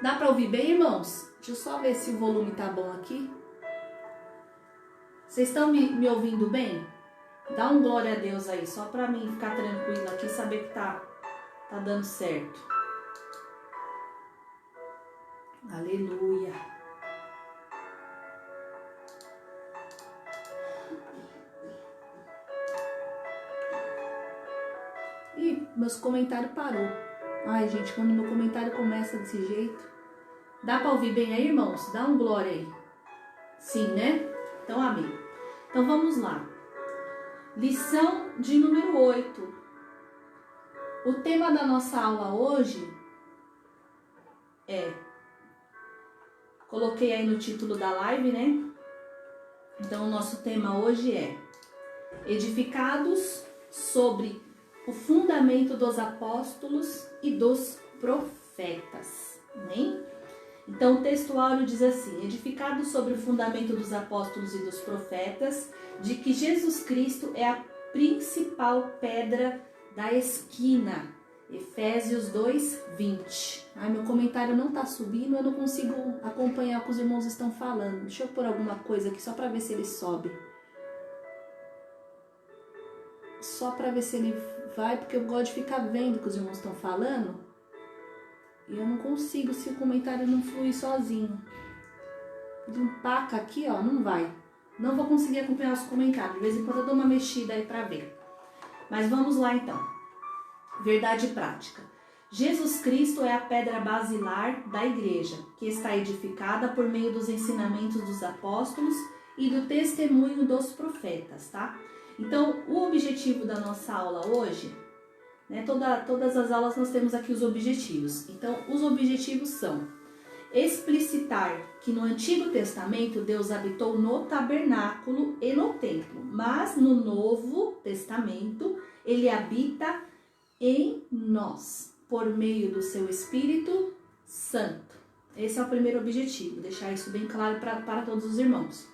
Dá para ouvir bem, irmãos? Deixa eu só ver se o volume tá bom aqui. Vocês estão me ouvindo bem? Dá um glória a Deus aí, só para mim ficar tranquilo aqui, saber que tá dando certo. Aleluia. Ih, meus comentários parou. Ai, gente, quando meu comentário começa desse jeito. Dá para ouvir bem aí, irmãos? Dá um glória aí. Sim, né? Então, amém. Então, vamos lá. Lição de número 8. O tema da nossa aula hoje é... Coloquei aí no título da live, né? Então, o nosso tema hoje é edificados sobre o fundamento dos apóstolos e dos profetas. Amém? Então, o texto áureo diz assim: edificados sobre o fundamento dos apóstolos e dos profetas, de que Jesus Cristo é a principal pedra da esquina. Efésios 2:20. Ai, meu comentário não tá subindo, eu não consigo acompanhar o que os irmãos estão falando. Deixa eu pôr alguma coisa aqui só para ver se ele sobe. Só para ver se ele vai, porque eu gosto de ficar vendo o que os irmãos estão falando. E eu não consigo se o comentário não flui sozinho. De um paca aqui, ó, não vai. Não vou conseguir acompanhar os comentários. De vez em quando eu dou uma mexida aí para ver. Mas vamos lá então. Verdade prática. Jesus Cristo é a pedra basilar da igreja, que está edificada por meio dos ensinamentos dos apóstolos e do testemunho dos profetas, tá? Então, o objetivo da nossa aula hoje, né, todas as aulas nós temos aqui os objetivos. Então, os objetivos são explicitar que no Antigo Testamento Deus habitou no tabernáculo e no templo, mas no Novo Testamento Ele habita em nós, por meio do seu Espírito Santo. Esse é o primeiro objetivo, deixar isso bem claro para todos os irmãos.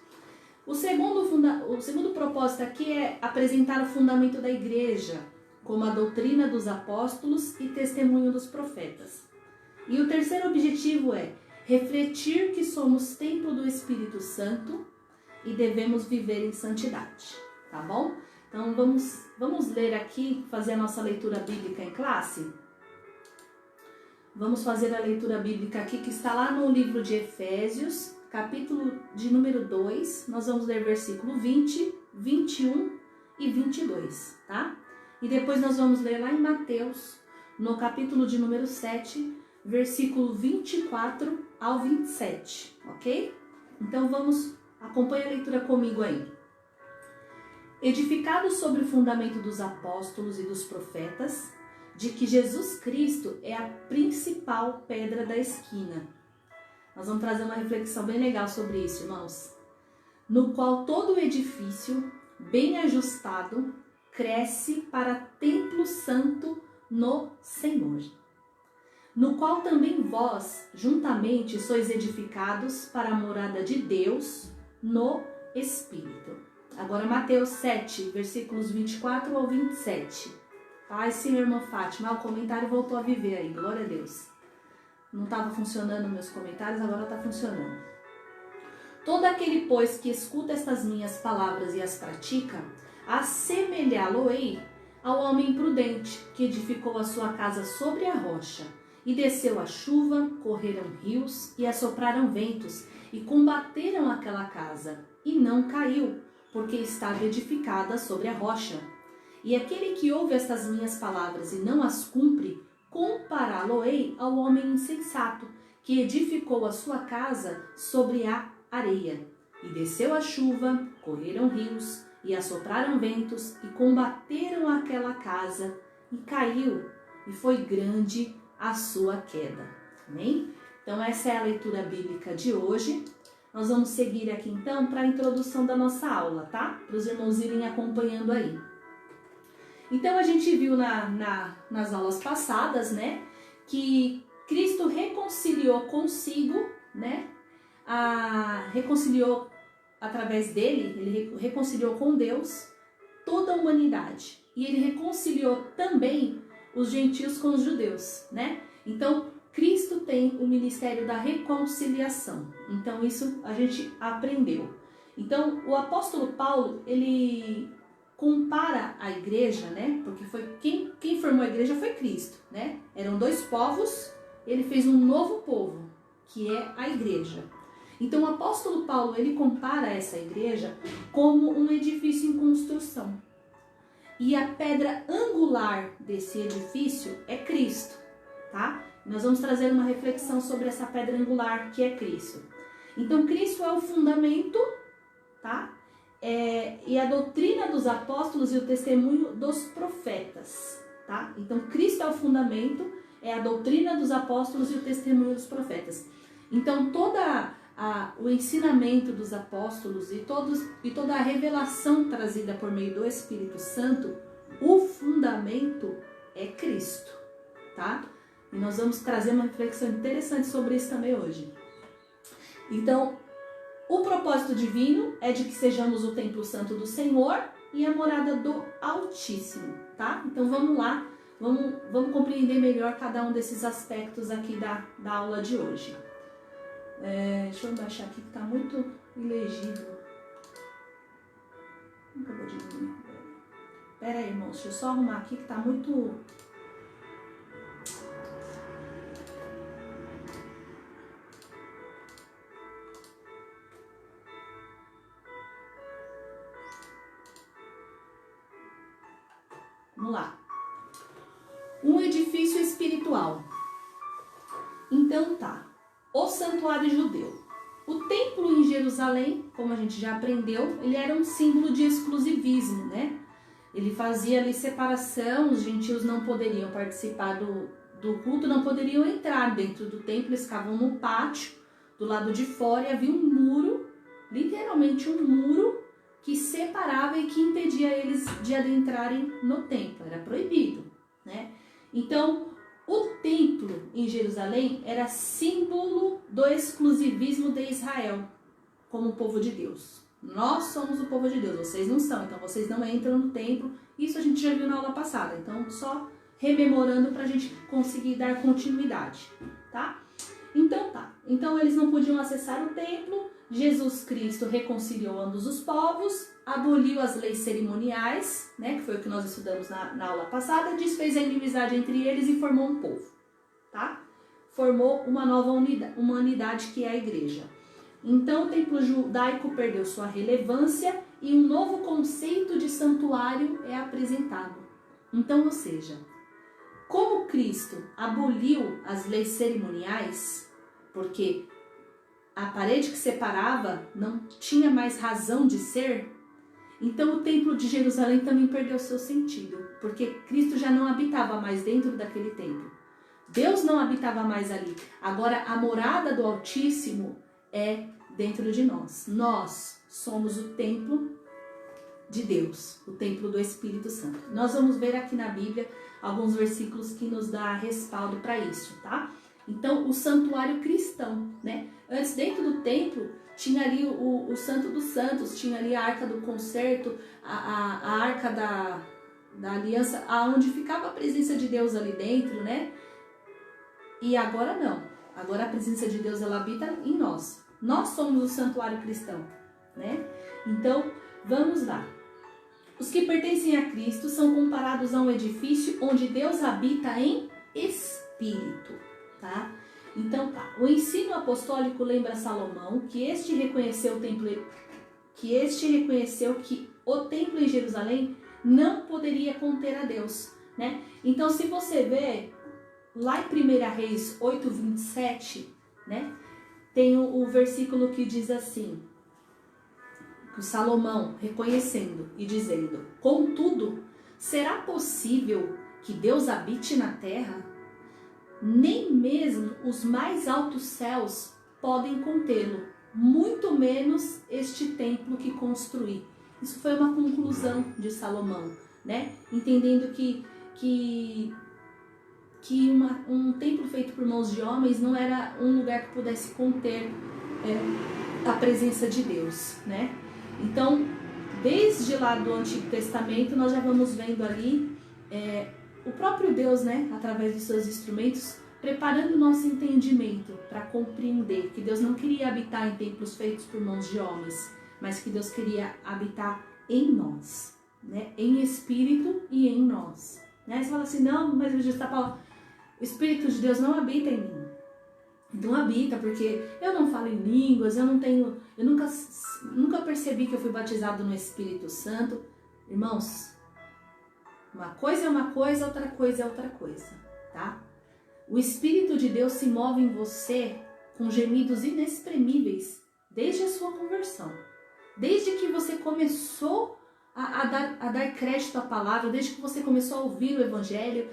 O segundo propósito aqui é apresentar o fundamento da igreja, como a doutrina dos apóstolos e testemunho dos profetas. E o terceiro objetivo é refletir que somos templo do Espírito Santo e devemos viver em santidade, tá bom? Então vamos ler aqui, fazer a nossa leitura bíblica em classe? Vamos fazer a leitura bíblica aqui que está lá no livro de Efésios, capítulo de número 2, nós vamos ler versículo 20, 21 e 22, tá? E depois nós vamos ler lá em Mateus, no capítulo de número 7, versículo 24 ao 27, ok? Então acompanhe a leitura comigo aí. Edificados sobre o fundamento dos apóstolos e dos profetas, de que Jesus Cristo é a principal pedra da esquina. Nós vamos trazer uma reflexão bem legal sobre isso, irmãos. No qual todo o edifício, bem ajustado, cresce para templo santo no Senhor. No qual também vós, juntamente, sois edificados para a morada de Deus no Espírito. Agora Mateus 7, versículos 24 ao 27. Ai, sim, irmã Fátima, o comentário voltou a viver aí, glória a Deus. Não estava funcionando meus comentários, agora está funcionando. Todo aquele, pois, que escuta estas minhas palavras e as pratica, assemelhá-lo-ei ao homem prudente, que edificou a sua casa sobre a rocha. E desceu a chuva, correram rios e assopraram ventos, e combateram aquela casa, e não caiu, porque estava edificada sobre a rocha. E aquele que ouve estas minhas palavras e não as cumpre, compará-lo-ei ao homem insensato, que edificou a sua casa sobre a areia. E desceu a chuva, correram rios, e assopraram ventos, e combateram aquela casa, e caiu, e foi grande a sua queda. Amém? Então essa é a leitura bíblica de hoje. Nós vamos seguir aqui então para a introdução da nossa aula, tá? Para os irmãos irem acompanhando aí. Então a gente viu nas aulas passadas, né, que Cristo reconciliou consigo, né, reconciliou através dele, ele reconciliou com Deus toda a humanidade. E ele reconciliou também os gentios com os judeus, né? Então Cristo tem o ministério da reconciliação. Então isso a gente aprendeu. Então o apóstolo Paulo, ele compara a igreja, né? Porque foi quem formou a igreja foi Cristo, né? Eram dois povos, ele fez um novo povo, que é a igreja. Então o apóstolo Paulo, ele compara essa igreja como um edifício em construção. E a pedra angular desse edifício é Cristo, tá? Nós vamos trazer uma reflexão sobre essa pedra angular que é Cristo. Então Cristo é o fundamento, tá? E a doutrina dos apóstolos e o testemunho dos profetas, tá? Então Cristo é o fundamento, é a doutrina dos apóstolos e o testemunho dos profetas. Então o ensinamento dos apóstolos e toda a revelação trazida por meio do Espírito Santo, o fundamento é Cristo, tá? E nós vamos trazer uma reflexão interessante sobre isso também hoje. Então, o propósito divino é de que sejamos o templo santo do Senhor e a morada do Altíssimo, tá? Então vamos lá, vamos compreender melhor cada um desses aspectos aqui da aula de hoje. Deixa eu baixar aqui que tá muito ilegível. Como que eu vou diminuir? Pera aí, irmãos, deixa eu só arrumar aqui que tá muito... Vamos lá. Um edifício espiritual. Então tá. O santuário judeu. O templo em Jerusalém, como a gente já aprendeu, ele era um símbolo de exclusivismo, né? Ele fazia ali separação, os gentios não poderiam participar do culto, não poderiam entrar dentro do templo, eles ficavam no pátio, do lado de fora, e havia um muro, literalmente um muro, que separava e que impedia eles de adentrarem no templo, era proibido, né? Então, o templo em Jerusalém era símbolo do exclusivismo de Israel, como povo de Deus. Nós somos o povo de Deus, vocês não são, então vocês não entram no templo. Isso a gente já viu na aula passada, então só rememorando para a gente conseguir dar continuidade, tá? Então tá, então eles não podiam acessar o templo. Jesus Cristo reconciliou ambos os povos, aboliu as leis cerimoniais, né, que foi o que nós estudamos na aula passada, desfez a inimizade entre eles e formou um povo, tá? Formou uma nova humanidade que é a igreja. Então o templo judaico perdeu sua relevância e um novo conceito de santuário é apresentado. Então, ou seja, como Cristo aboliu as leis cerimoniais, porque a parede que separava não tinha mais razão de ser, então o templo de Jerusalém também perdeu seu sentido, porque Cristo já não habitava mais dentro daquele templo. Deus não habitava mais ali. Agora a morada do Altíssimo é dentro de nós. Nós somos o templo de Deus, o templo do Espírito Santo. Nós vamos ver aqui na Bíblia alguns versículos que nos dá respaldo para isso, tá? Então, o santuário cristão, né? Antes, dentro do templo, tinha ali o Santo dos Santos, tinha ali a Arca do Concerto, a Arca da Aliança, onde ficava a presença de Deus ali dentro, né? E agora não. Agora a presença de Deus, ela habita em nós. Nós somos o santuário cristão, né? Então, vamos lá. Os que pertencem a Cristo são comparados a um edifício onde Deus habita em espírito, tá? Então, tá. O ensino apostólico lembra Salomão que este reconheceu que o templo em Jerusalém não poderia conter a Deus, né? Então, se você vê lá em 1 Reis 8:27, né? Tem o versículo que diz assim, que Salomão reconhecendo e dizendo: contudo, será possível que Deus habite na terra? Nem mesmo os mais altos céus podem contê-lo, muito menos este templo que construí. Isso foi uma conclusão de Salomão, né? Entendendo que um templo feito por mãos de homens não era um lugar que pudesse conter a presença de Deus, né? Então, desde lá do Antigo Testamento, nós já vamos vendo ali o próprio Deus, né, através dos seus instrumentos, preparando o nosso entendimento para compreender que Deus não queria habitar em templos feitos por mãos de homens, mas que Deus queria habitar em nós, né? Em espírito e em nós. Né? Você fala assim, não, mas o está falando, o Espírito de Deus não habita em mim. Não habita, porque eu não falo em línguas, eu nunca percebi que eu fui batizado no Espírito Santo. Irmãos, uma coisa é uma coisa, outra coisa é outra coisa, tá? O Espírito de Deus se move em você com gemidos inexprimíveis desde a sua conversão. Desde que você começou a dar crédito à palavra, desde que você começou a ouvir o Evangelho,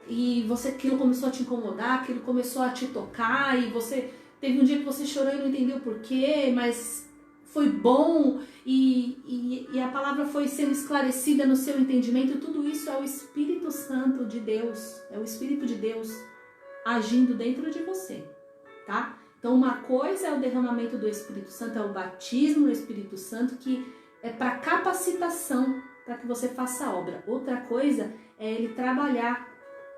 e aquilo começou a te incomodar, aquilo começou a te tocar, e você teve um dia que você chorou e não entendeu porquê, mas foi bom, e a palavra foi sendo esclarecida no seu entendimento. Tudo isso é o Espírito Santo de Deus, é o Espírito de Deus agindo dentro de você, tá? Então uma coisa é o derramamento do Espírito Santo, é o batismo do Espírito Santo, que é para capacitação, para que você faça a obra. Outra coisa é ele trabalhar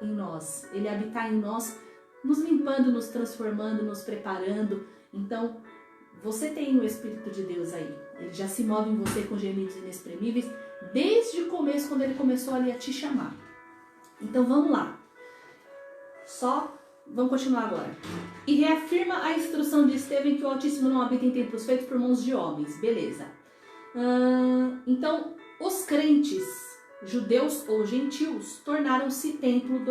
em nós, ele habitar em nós, nos limpando, nos transformando, nos preparando. Então, você tem o Espírito de Deus aí, ele já se move em você com gemidos inexprimíveis, desde o começo, quando ele começou ali a te chamar. Então, vamos lá. Vamos continuar agora. E reafirma a instrução de Estevão que o Altíssimo não habita em templos feitos por mãos de homens. Beleza. Então, os crentes, judeus ou gentios, tornaram-se templo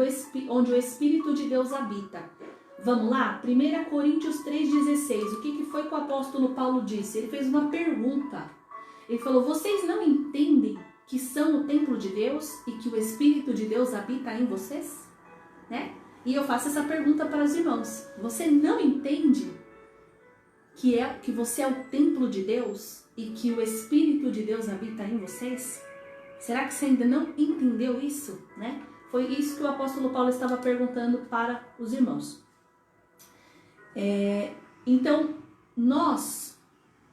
onde o Espírito de Deus habita. Vamos lá? 1 Coríntios 3,16. O que foi que o apóstolo Paulo disse? Ele fez uma pergunta. Ele falou, vocês não entendem que são o templo de Deus e que o Espírito de Deus habita em vocês? Né? E eu faço essa pergunta para os irmãos. Você não entende que você é o templo de Deus e que o Espírito de Deus habita em vocês? Será que você ainda não entendeu isso? Né? Foi isso que o apóstolo Paulo estava perguntando para os irmãos. Então, nós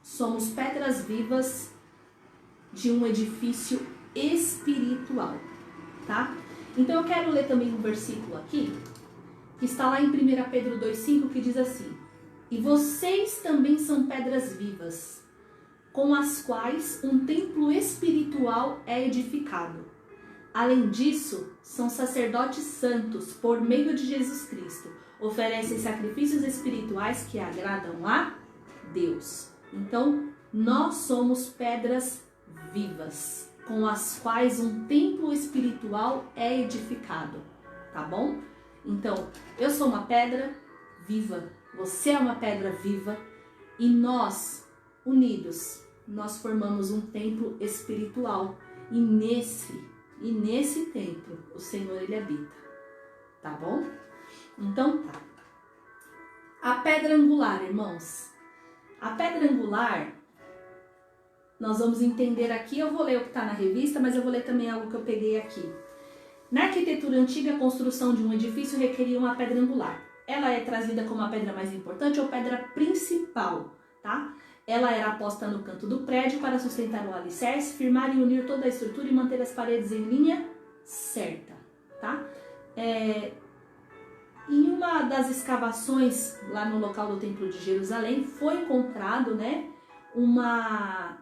somos pedras vivas de um edifício espiritual, tá? Então eu quero ler também um versículo aqui, que está lá em 1 Pedro 2,5, que diz assim: e vocês também são pedras vivas, com as quais um templo espiritual é edificado. Além disso, são sacerdotes santos por meio de Jesus Cristo. Oferecem sacrifícios espirituais que agradam a Deus. Então, nós somos pedras vivas, com as quais um templo espiritual é edificado, tá bom? Então, eu sou uma pedra viva, você é uma pedra viva, e nós, unidos, nós formamos um templo espiritual, e nesse templo o Senhor, ele habita, tá bom? Então tá. A pedra angular, irmãos. A pedra angular, nós vamos entender aqui, eu vou ler o que está na revista, mas eu vou ler também algo que eu peguei aqui. Na arquitetura antiga, a construção de um edifício requeria uma pedra angular. Ela é trazida como a pedra mais importante ou pedra principal, tá? Ela era posta no canto do prédio para sustentar o alicerce, firmar e unir toda a estrutura e manter as paredes em linha certa, tá? Em uma das escavações lá no local do Templo de Jerusalém, foi encontrado, né, uma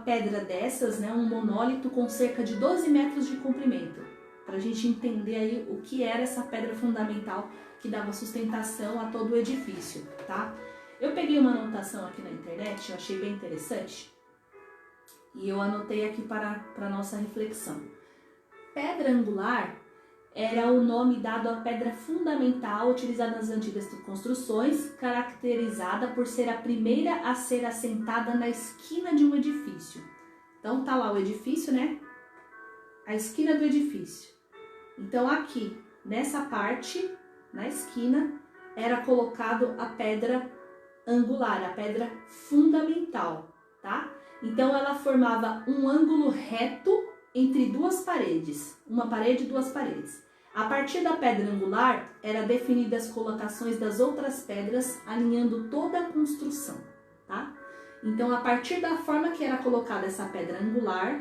pedra dessas, né, um monólito com cerca de 12 metros de comprimento, para a gente entender aí o que era essa pedra fundamental que dava sustentação a todo o edifício, tá? Eu peguei uma anotação aqui na internet, eu achei bem interessante, e eu anotei aqui para a nossa reflexão. Pedra angular era o nome dado à pedra fundamental utilizada nas antigas construções, caracterizada por ser a primeira a ser assentada na esquina de um edifício. Então tá lá o edifício, né? A esquina do edifício. Então aqui, nessa parte, na esquina, era colocado a pedra angular, a pedra fundamental, tá? Então ela formava um ângulo reto entre duas paredes, uma parede e duas paredes. A partir da pedra angular, era definida as colocações das outras pedras, alinhando toda a construção, tá? Então, a partir da forma que era colocada essa pedra angular,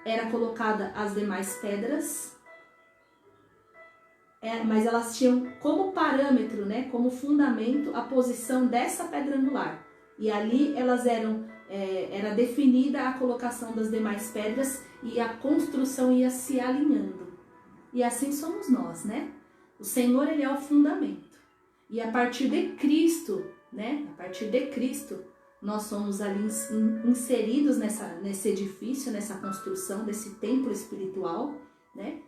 era colocada as demais pedras mas elas tinham como parâmetro, né, como fundamento, a posição dessa pedra angular. E ali elas era definida a colocação das demais pedras e a construção ia se alinhando. E assim somos nós, né? O Senhor, ele é o fundamento. E a partir de Cristo, né? A partir de Cristo, nós somos ali inseridos nesse edifício, nessa construção desse templo espiritual, né?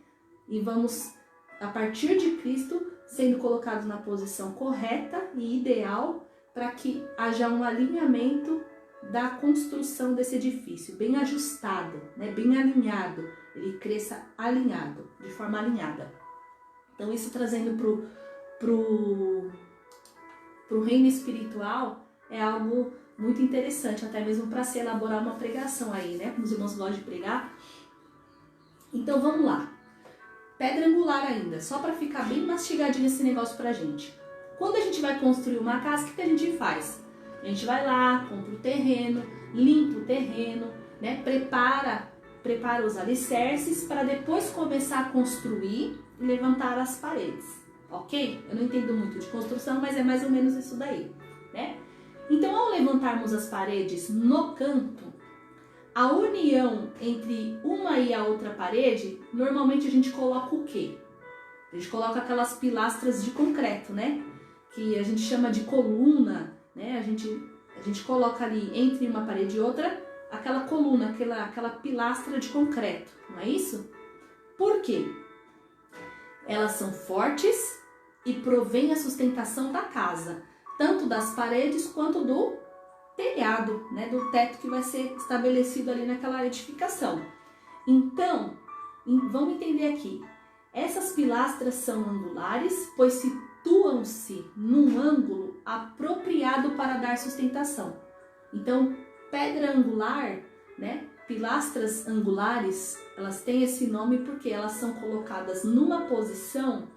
E vamos, a partir de Cristo, sendo colocados na posição correta e ideal para que haja um alinhamento da construção desse edifício, bem ajustado, né? Bem alinhado, ele cresça alinhado, de forma alinhada. Então isso trazendo pro reino espiritual é algo muito interessante, até mesmo para se elaborar uma pregação aí, né? Como os irmãos gostam de pregar. Então vamos lá. Pedra angular ainda, só para ficar bem mastigadinho esse negócio pra gente. Quando a gente vai construir uma casa, o que a gente faz? A gente vai lá, compra o terreno, limpa o terreno, né? Prepara os alicerces para depois começar a construir e levantar as paredes, ok? Eu não entendo muito de construção, mas é mais ou menos isso daí, né? Então, ao levantarmos as paredes no canto, a união entre uma e a outra parede, normalmente a gente coloca o quê? A gente coloca aquelas pilastras de concreto, né? Que a gente chama de coluna, né? A gente coloca ali entre uma parede e outra aquela coluna, aquela pilastra de concreto, não é isso? Por quê? Elas são fortes e provêm a sustentação da casa, tanto das paredes quanto do telhado, né? Do teto que vai ser estabelecido ali naquela edificação. Então, vamos entender aqui. Essas pilastras são angulares, pois situam-se num ângulo apropriado para dar sustentação. Então, pedra angular, né? Pilastras angulares, elas têm esse nome porque elas são colocadas numa posição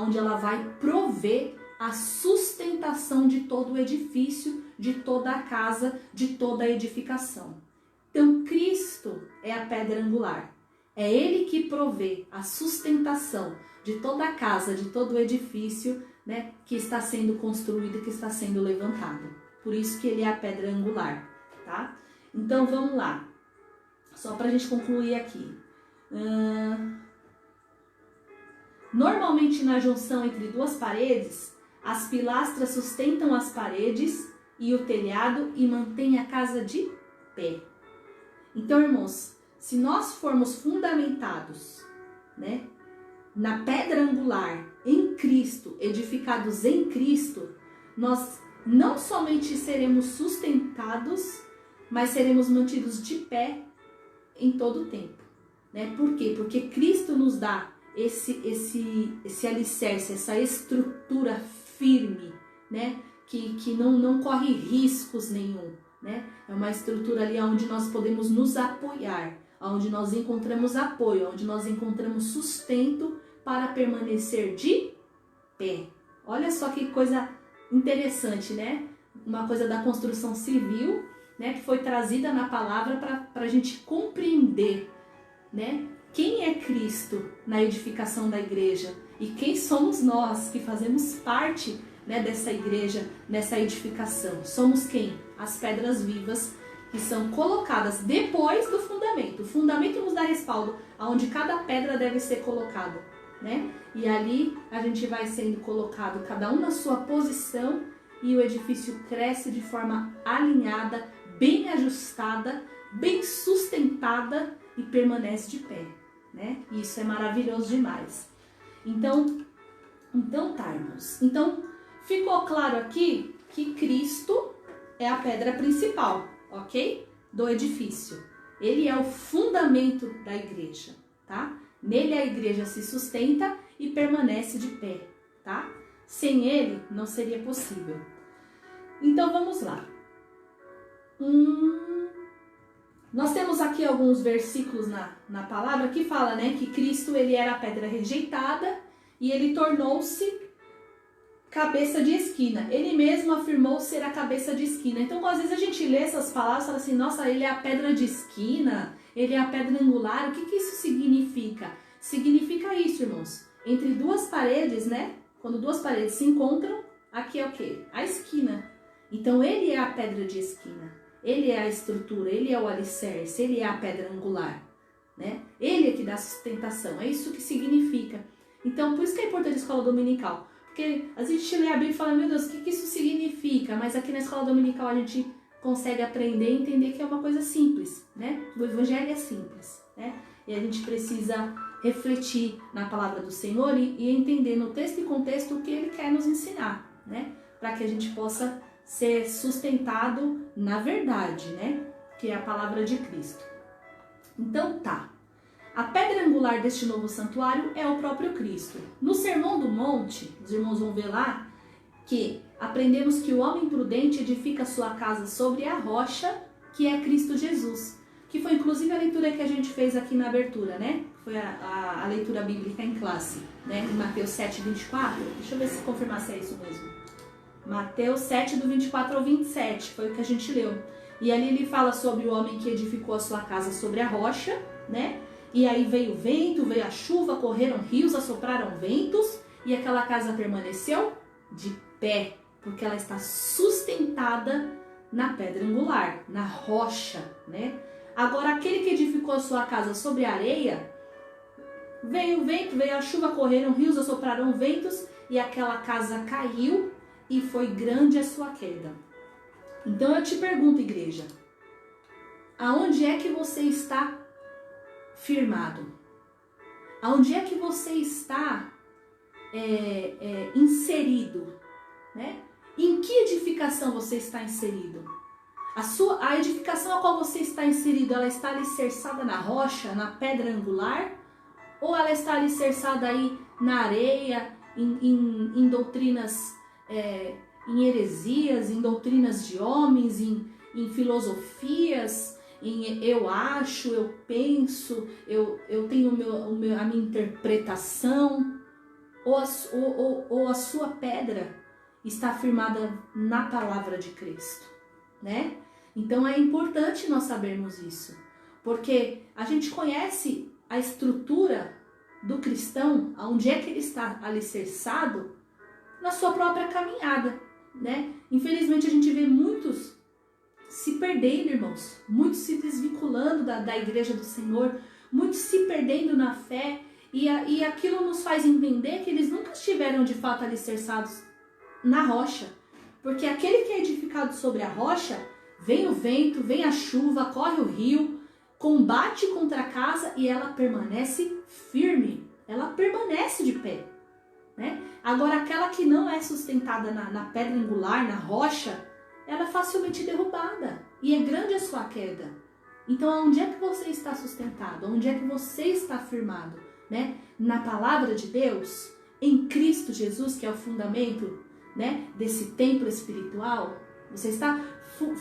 onde ela vai prover a sustentação de todo o edifício, de toda a casa, de toda a edificação. Então, Cristo é a pedra angular. É Ele que provê a sustentação de toda a casa, de todo o edifício, né, que está sendo construído, que está sendo levantado. Por isso que Ele é a pedra angular, tá? Então, vamos lá. Só para a gente concluir aqui. Normalmente, na junção entre duas paredes, as pilastras sustentam as paredes e o telhado e mantêm a casa de pé. Então, irmãos, se nós formos fundamentados, né, na pedra angular, em Cristo, edificados em Cristo, nós não somente seremos sustentados, mas seremos mantidos de pé em todo o tempo, né? Por quê? Porque Cristo nos dá esse alicerce, essa estrutura firme, né? Que não corre riscos nenhum, né? É uma estrutura ali onde nós podemos nos apoiar, onde nós encontramos apoio, onde nós encontramos sustento para permanecer de pé. Olha só que coisa interessante, né? Uma coisa da construção civil, né? Que foi trazida na palavra para a gente compreender, né? Quem é Cristo na edificação da igreja e quem somos nós que fazemos parte, né, dessa igreja, nessa edificação. Somos quem? As pedras vivas que são colocadas depois do fundamento. O fundamento nos dá respaldo aonde cada pedra deve ser colocada, né? E ali a gente vai sendo colocado cada um na sua posição e o edifício cresce de forma alinhada, bem ajustada, bem sustentada e permanece de pé, né? E isso é maravilhoso demais. Então tá, irmãos. Então, ficou claro aqui que Cristo é a pedra principal, ok? Do edifício. Ele é o fundamento da igreja, tá? Nele a igreja se sustenta e permanece de pé, tá? Sem ele não seria possível. Então vamos lá. Nós temos aqui alguns versículos na palavra que fala, né, que Cristo ele era a pedra rejeitada e ele tornou-se cabeça de esquina. Ele mesmo afirmou ser a cabeça de esquina. Então, às vezes a gente lê essas palavras e fala assim, nossa, ele é a pedra de esquina, ele é a pedra angular. O que isso significa? Significa isso, irmãos. entre duas paredes, né? Quando duas paredes se encontram, aqui é o quê? A esquina. Então ele é a pedra de esquina, ele é a estrutura, ele é o alicerce, ele é a pedra angular, né? Ele é que dá sustentação, é isso que significa. Então por isso que é importante a escola dominical, porque às vezes a gente lê a Bíblia e fala, meu Deus, o que isso significa? Mas aqui na escola dominical a gente consegue aprender e entender que é uma coisa simples, né? O evangelho é simples, né? E a gente precisa refletir na palavra do Senhor e entender no texto e contexto o que ele quer nos ensinar, né? Para que a gente possa ser sustentado na verdade, né? Que é a palavra de Cristo. Então tá. A pedra angular deste novo santuário é o próprio Cristo. No Sermão do Monte, os irmãos vão ver lá, que aprendemos que o homem prudente edifica sua casa sobre a rocha, que é Cristo Jesus. Que foi inclusive a leitura que a gente fez aqui na abertura, né? Foi a leitura bíblica em classe, né? Em Mateus 7, 24. Deixa eu ver se confirmar se é isso mesmo. Mateus 7, do 24 ao 27, foi o que a gente leu. E ali ele fala sobre o homem que edificou a sua casa sobre a rocha, né? E aí veio o vento, veio a chuva, correram rios, assopraram ventos, e aquela casa permaneceu de pé, porque ela está sustentada na pedra angular, na rocha, né? Agora, aquele que edificou a sua casa sobre a areia, veio o vento, veio a chuva, correram rios, assopraram ventos, e aquela casa caiu, e foi grande a sua queda. Então eu te pergunto, igreja, aonde é que você está firmado? Aonde é que você está inserido? Né? Em que edificação você está inserido? A edificação a qual você está inserido, ela está alicerçada na rocha, na pedra angular? Ou ela está alicerçada aí na areia, em doutrinas, em heresias, em doutrinas de homens, em filosofias, em eu acho, eu penso, eu tenho a minha interpretação? Ou a sua pedra está firmada na palavra de Cristo, né? Então é importante nós sabermos isso, porque a gente conhece a estrutura do cristão, onde é que ele está alicerçado na sua própria caminhada, né? Infelizmente a gente vê muitos se perdendo, irmãos, muitos se desvinculando da igreja do Senhor, muitos se perdendo na fé, e aquilo nos faz entender que eles nunca estiveram de fato alicerçados na rocha, porque aquele que é edificado sobre a rocha, vem o vento, vem a chuva, corre o rio, combate contra a casa e ela permanece firme, ela permanece de pé, né? Agora, aquela que não é sustentada na pedra angular, na rocha, ela é facilmente derrubada e é grande a sua queda. Então, onde é que você está sustentado? Onde é que você está firmado? Né? Na palavra de Deus, em Cristo Jesus, que é o fundamento, né, desse templo espiritual. Você está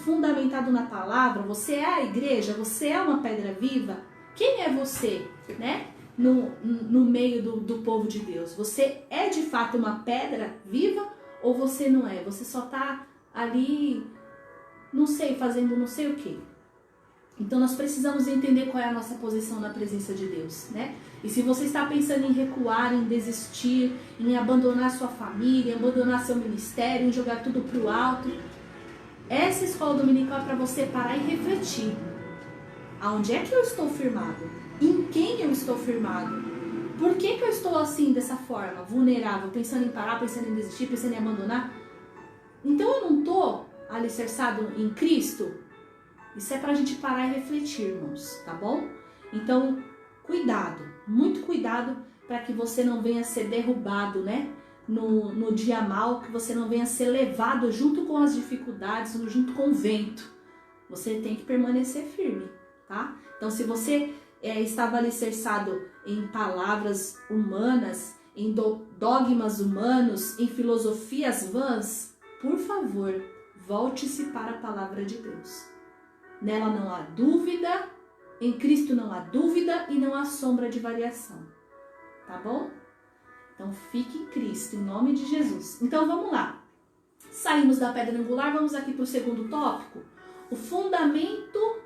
fundamentado na palavra, você é a igreja, você é uma pedra viva. Quem é você, né, no meio do povo de Deus? Você é de fato uma pedra viva ou você não é? Você só está ali, não sei, fazendo não sei o quê. Então nós precisamos entender qual é a nossa posição na presença de Deus, né? E se você está pensando em recuar, em desistir, em abandonar sua família, em abandonar seu ministério, em jogar tudo pro alto, essa escola dominical é para você parar e refletir. Aonde é que eu estou firmado? Em quem eu estou firmado? Por que eu estou assim, dessa forma, vulnerável, pensando em parar, pensando em desistir, pensando em abandonar? Então eu não estou alicerçado em Cristo? Isso é pra gente parar e refletir, irmãos, tá bom? Então, cuidado, muito cuidado para que você não venha ser derrubado, né? No dia mal, que você não venha ser levado junto com as dificuldades, junto com o vento. Você tem que permanecer firme, tá? Então, se você estava alicerçado em palavras humanas, em dogmas humanos, em filosofias vãs, por favor, volte-se para a palavra de Deus. Nela não há dúvida, em Cristo não há dúvida e não há sombra de variação. Tá bom? Então fique em Cristo, em nome de Jesus. Então vamos lá. Saímos da pedra angular, vamos aqui para o segundo tópico. O fundamento,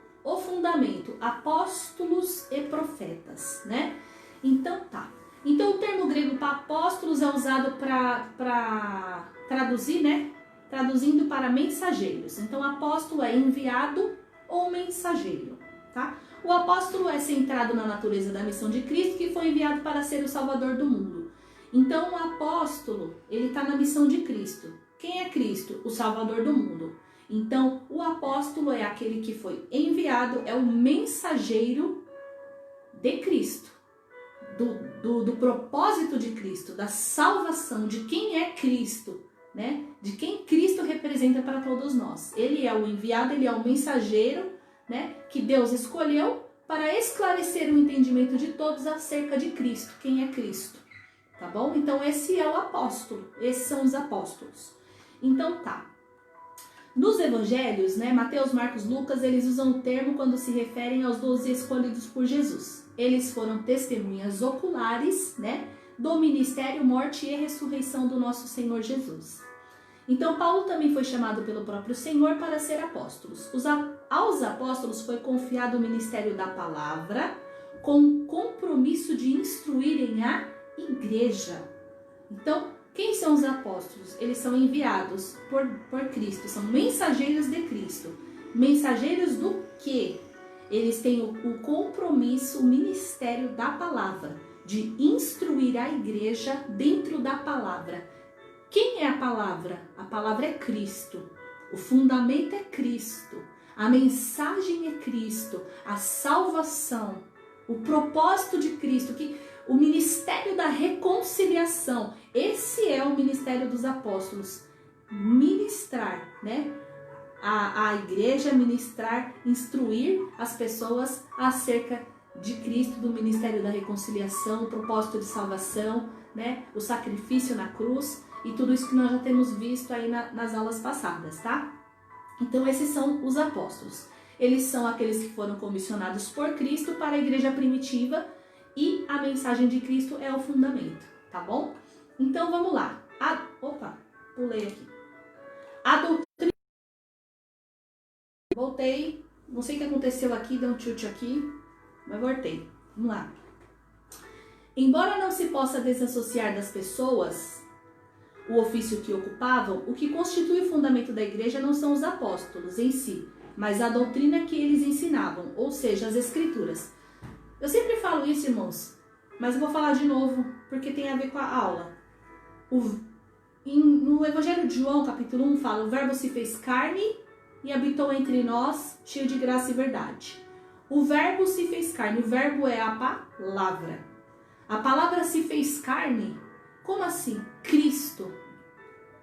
apóstolos e profetas, né? Então tá. Então o termo grego para apóstolos é usado para traduzir, né? Traduzindo para mensageiros. Então apóstolo é enviado ou mensageiro, tá? O apóstolo é centrado na natureza da missão de Cristo, que foi enviado para ser o Salvador do mundo. Então o apóstolo, ele está na missão de Cristo. Quem é Cristo? O Salvador do mundo. Então o apóstolo é aquele que foi enviado, é o mensageiro de Cristo, do propósito de Cristo, da salvação, de quem é Cristo, né? De quem Cristo representa para todos nós. Ele é o enviado, ele é o mensageiro, né? Que Deus escolheu para esclarecer o entendimento de todos acerca de Cristo, quem é Cristo, tá bom? Então esse é o apóstolo, esses são os apóstolos. Então tá. Nos evangelhos, né, Mateus, Marcos, Lucas, eles usam o termo quando se referem aos 12 escolhidos por Jesus. Eles foram testemunhas oculares, né, do ministério, morte e ressurreição do nosso Senhor Jesus. Então Paulo também foi chamado pelo próprio Senhor para ser apóstolos. Aos apóstolos foi confiado o ministério da palavra com compromisso de instruírem a igreja. Então, quem são os apóstolos? Eles são enviados por Cristo, são mensageiros de Cristo. Mensageiros do quê? Eles têm o compromisso, o ministério da palavra, de instruir a igreja dentro da palavra. Quem é a palavra? A palavra é Cristo. O fundamento é Cristo. A mensagem é Cristo. A salvação, o propósito de Cristo, o ministério da reconciliação. Esse é o ministério dos apóstolos. Ministrar, né? A igreja ministrar, instruir as pessoas acerca de Cristo, do ministério da reconciliação, o propósito de salvação, né? O sacrifício na cruz e tudo isso que nós já temos visto aí nas aulas passadas, tá? Então esses são os apóstolos. Eles são aqueles que foram comissionados por Cristo para a igreja primitiva e a mensagem de Cristo é o fundamento, tá bom? Então vamos lá. Pulei aqui. A doutrina. Voltei. Não sei o que aconteceu aqui, deu um tilt aqui, mas voltei. Vamos lá. Embora não se possa desassociar das pessoas o ofício que ocupavam, o que constitui o fundamento da igreja não são os apóstolos em si, mas a doutrina que eles ensinavam, ou seja, as escrituras. Eu sempre falo isso, irmãos, mas eu vou falar de novo, porque tem a ver com a aula. No Evangelho de João, capítulo 1, fala: o verbo se fez carne e habitou entre nós, cheio de graça e verdade. O verbo se fez carne, o verbo é a palavra. A palavra se fez carne, como assim? Cristo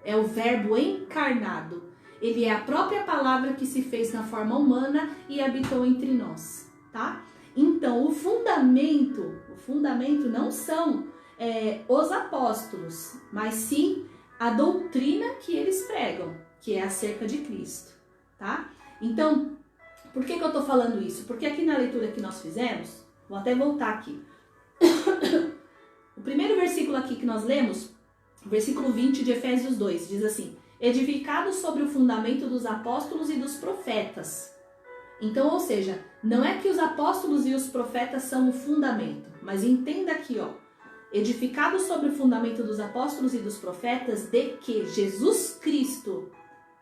é o verbo encarnado. Ele é a própria palavra que se fez na forma humana e habitou entre nós, tá? Então, o fundamento não são os apóstolos, mas sim a doutrina que eles pregam, que é acerca de Cristo, tá? Então, por que eu tô falando isso? Porque aqui na leitura que nós fizemos, vou até voltar aqui. O primeiro versículo aqui que nós lemos, versículo 20 de Efésios 2, diz assim: edificados sobre o fundamento dos apóstolos e dos profetas. Então, ou seja, não é que os apóstolos e os profetas são o fundamento, mas entenda aqui, ó, edificados sobre o fundamento dos apóstolos e dos profetas, de que Jesus Cristo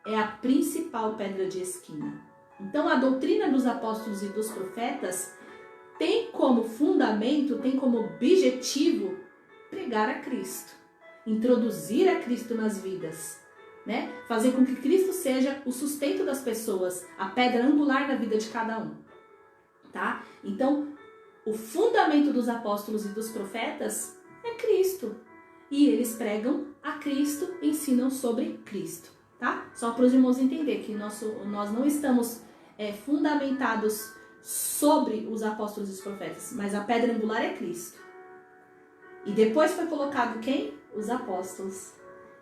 é a principal pedra de esquina. Então, a doutrina dos apóstolos e dos profetas tem como fundamento, tem como objetivo pregar a Cristo, introduzir a Cristo nas vidas, né? Fazer com que Cristo seja o sustento das pessoas, a pedra angular na vida de cada um, tá? Então, o fundamento dos apóstolos e dos profetas é Cristo, e eles pregam a Cristo, ensinam sobre Cristo, tá? Só para os irmãos entenderem que nós não estamos fundamentados sobre os apóstolos e os profetas, mas a pedra angular é Cristo. E depois foi colocado quem? Os apóstolos.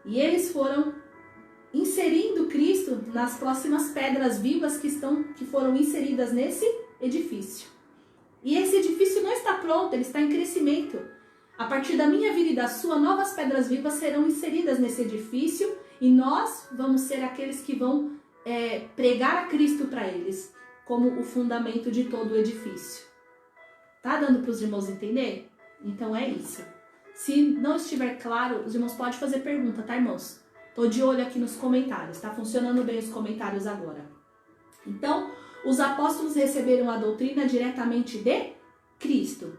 E eles foram inserindo Cristo nas próximas pedras vivas que foram inseridas nesse edifício. E esse edifício não está pronto, ele está em crescimento. A partir da minha vida e da sua, novas pedras vivas serão inseridas nesse edifício e nós vamos ser aqueles que vão pregar a Cristo para eles, como o fundamento de todo o edifício. Tá dando para os irmãos entender? Então é isso. Se não estiver claro, os irmãos podem fazer pergunta, tá, irmãos? Tô de olho aqui nos comentários, tá funcionando bem os comentários agora. Então, os apóstolos receberam a doutrina diretamente de Cristo.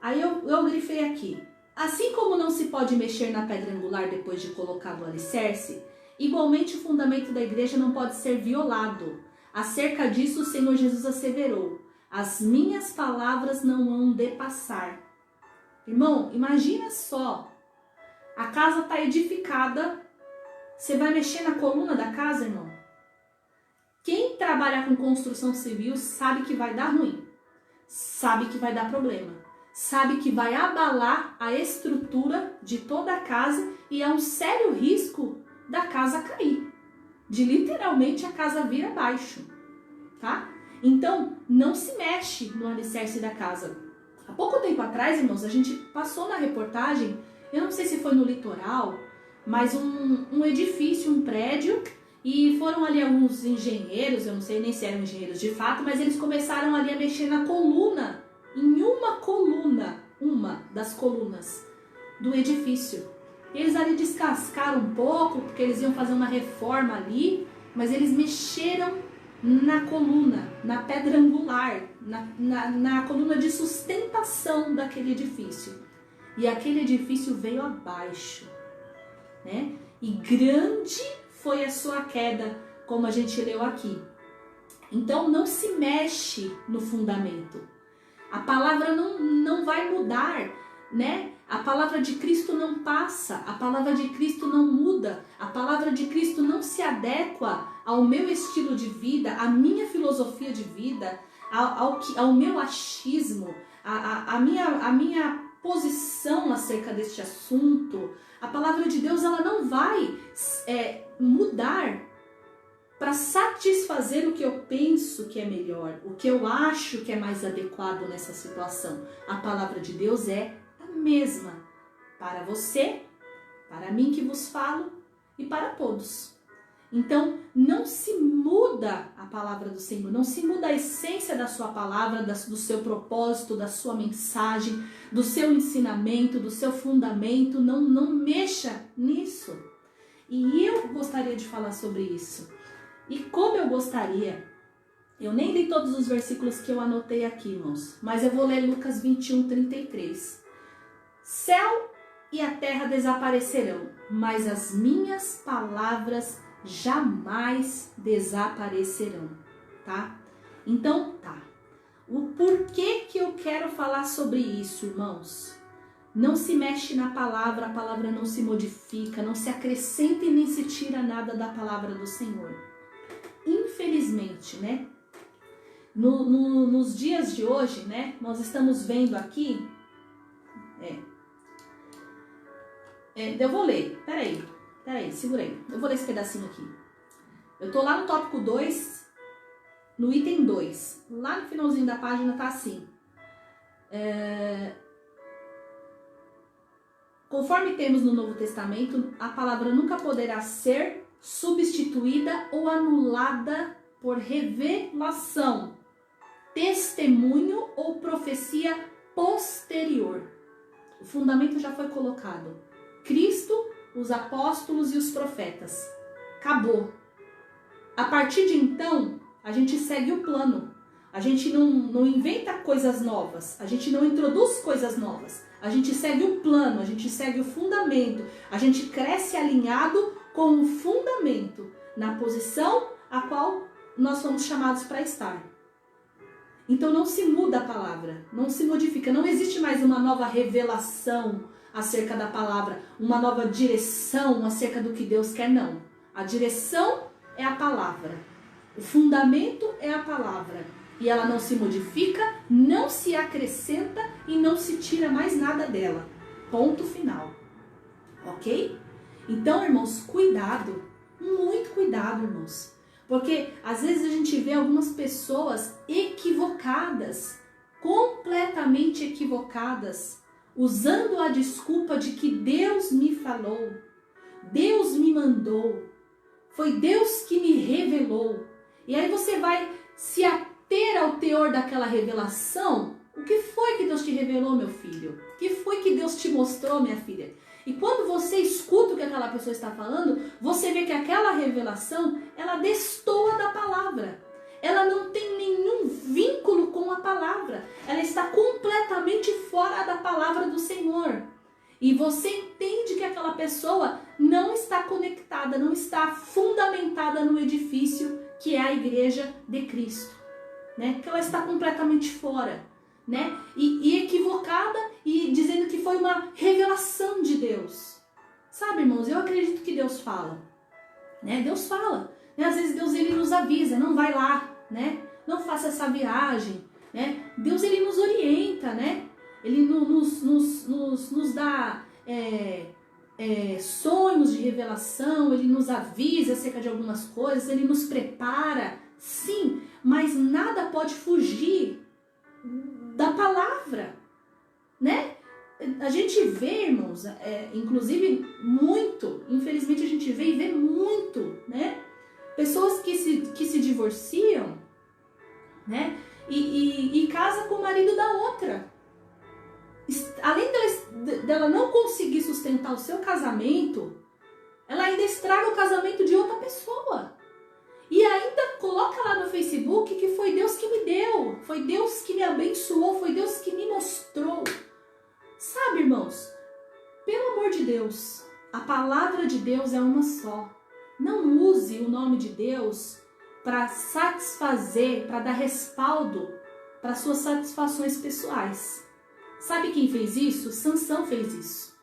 Aí eu grifei aqui. Assim como não se pode mexer na pedra angular depois de colocado o alicerce, igualmente o fundamento da igreja não pode ser violado. Acerca disso o Senhor Jesus asseverou: as minhas palavras não hão de passar. Irmão, imagina só, a casa está edificada, você vai mexer na coluna da casa, irmão? Quem trabalha com construção civil sabe que vai dar ruim, sabe que vai dar problema, sabe que vai abalar a estrutura de toda a casa e há um sério risco da casa cair, de literalmente a casa vir abaixo, tá? Então, não se mexe no alicerce da casa. Há pouco tempo atrás, irmãos, a gente passou na reportagem, eu não sei se foi no litoral, mas um edifício, um prédio, e foram ali alguns engenheiros, eu não sei nem se eram engenheiros de fato, mas eles começaram ali a mexer na coluna, em uma das colunas do edifício. Eles ali descascaram um pouco, porque eles iam fazer uma reforma ali, mas eles mexeram na coluna, na pedra angular, na coluna de sustentação daquele edifício. E aquele edifício veio abaixo, né? E grande foi a sua queda, como a gente leu aqui. Então não se mexe no fundamento. A palavra não vai mudar, né? A palavra de Cristo não passa, a palavra de Cristo não muda, a palavra de Cristo não se adequa ao meu estilo de vida, à minha filosofia de vida, ao meu achismo, a minha posição acerca deste assunto. A palavra de Deus ela não vai mudar para satisfazer o que eu penso que é melhor, o que eu acho que é mais adequado nessa situação. A palavra de Deus é a mesma para você, para mim que vos falo e para todos. Então, não se muda a palavra do Senhor, não se muda a essência da sua palavra, do seu propósito, da sua mensagem, do seu ensinamento, do seu fundamento, não mexa nisso. E eu gostaria de falar sobre isso. E como eu gostaria, eu nem li todos os versículos que eu anotei aqui, irmãos, mas eu vou ler Lucas 21:33. Céu e a terra desaparecerão, mas as minhas palavras jamais desaparecerão, tá? Então, tá. O porquê que eu quero falar sobre isso, irmãos? Não se mexe na palavra, a palavra não se modifica, não se acrescenta e nem se tira nada da palavra do Senhor. Infelizmente, né? Nos dias de hoje, né? Nós estamos vendo aqui... eu vou ler, peraí, segura aí. Eu vou ler esse pedacinho aqui. Eu tô lá no tópico 2, no item 2. Lá no finalzinho da página tá assim. Conforme temos no Novo Testamento, a palavra nunca poderá ser substituída ou anulada por revelação, testemunho ou profecia posterior. O fundamento já foi colocado. Cristo, os apóstolos e os profetas. Acabou. A partir de então, a gente segue o plano. A gente não inventa coisas novas. A gente não introduz coisas novas. A gente segue o plano, a gente segue o fundamento. A gente cresce alinhado com o fundamento, na posição a qual nós fomos chamados para estar. Então não se muda a palavra, não se modifica. Não existe mais uma nova revelação acerca da palavra, uma nova direção acerca do que Deus quer, não. A direção é a palavra, o fundamento é a palavra, e ela não se modifica, não se acrescenta e não se tira mais nada dela. Ponto final. Ok? Então, irmãos, cuidado, muito cuidado, irmãos, porque às vezes a gente vê algumas pessoas equivocadas, completamente equivocadas, usando a desculpa de que Deus me falou, Deus me mandou, foi Deus que me revelou. E aí você vai se ater ao teor daquela revelação O que foi que Deus te revelou, meu filho? O que foi que Deus te mostrou, minha filha? E quando você escuta o que aquela pessoa está falando, você vê que aquela revelação, ela destoa da palavra. Ela não tem nenhum vínculo com a palavra. Ela está completamente fora da palavra do Senhor. E você entende que aquela pessoa não está conectada, não está fundamentada no edifício que é a igreja de Cristo, né? Que ela está completamente fora, né? E equivocada e dizendo que foi uma revelação de Deus. Sabe, irmãos, eu acredito que Deus fala, né? Deus fala, né? Às vezes Deus ele nos avisa, não vai lá, né? Não faça essa viagem, né? Deus ele nos orienta, né? Ele nos dá sonhos de revelação, ele nos avisa acerca de algumas coisas, ele nos prepara, sim, mas nada pode fugir da palavra, né? A gente vê, irmãos, inclusive muito, infelizmente a gente vê e vê muito, né? Pessoas que se divorciam, né? E casa com o marido da outra. Além dela não conseguir sustentar o seu casamento, ela ainda estraga o casamento de outra pessoa. E ainda coloca lá no Facebook que foi Deus que me deu, foi Deus que me abençoou, foi Deus que me mostrou. Sabe, irmãos, pelo amor de Deus, a palavra de Deus é uma só. Não use o nome de Deus para satisfazer, para dar respaldo para suas satisfações pessoais. Sabe quem fez isso? Sansão fez isso.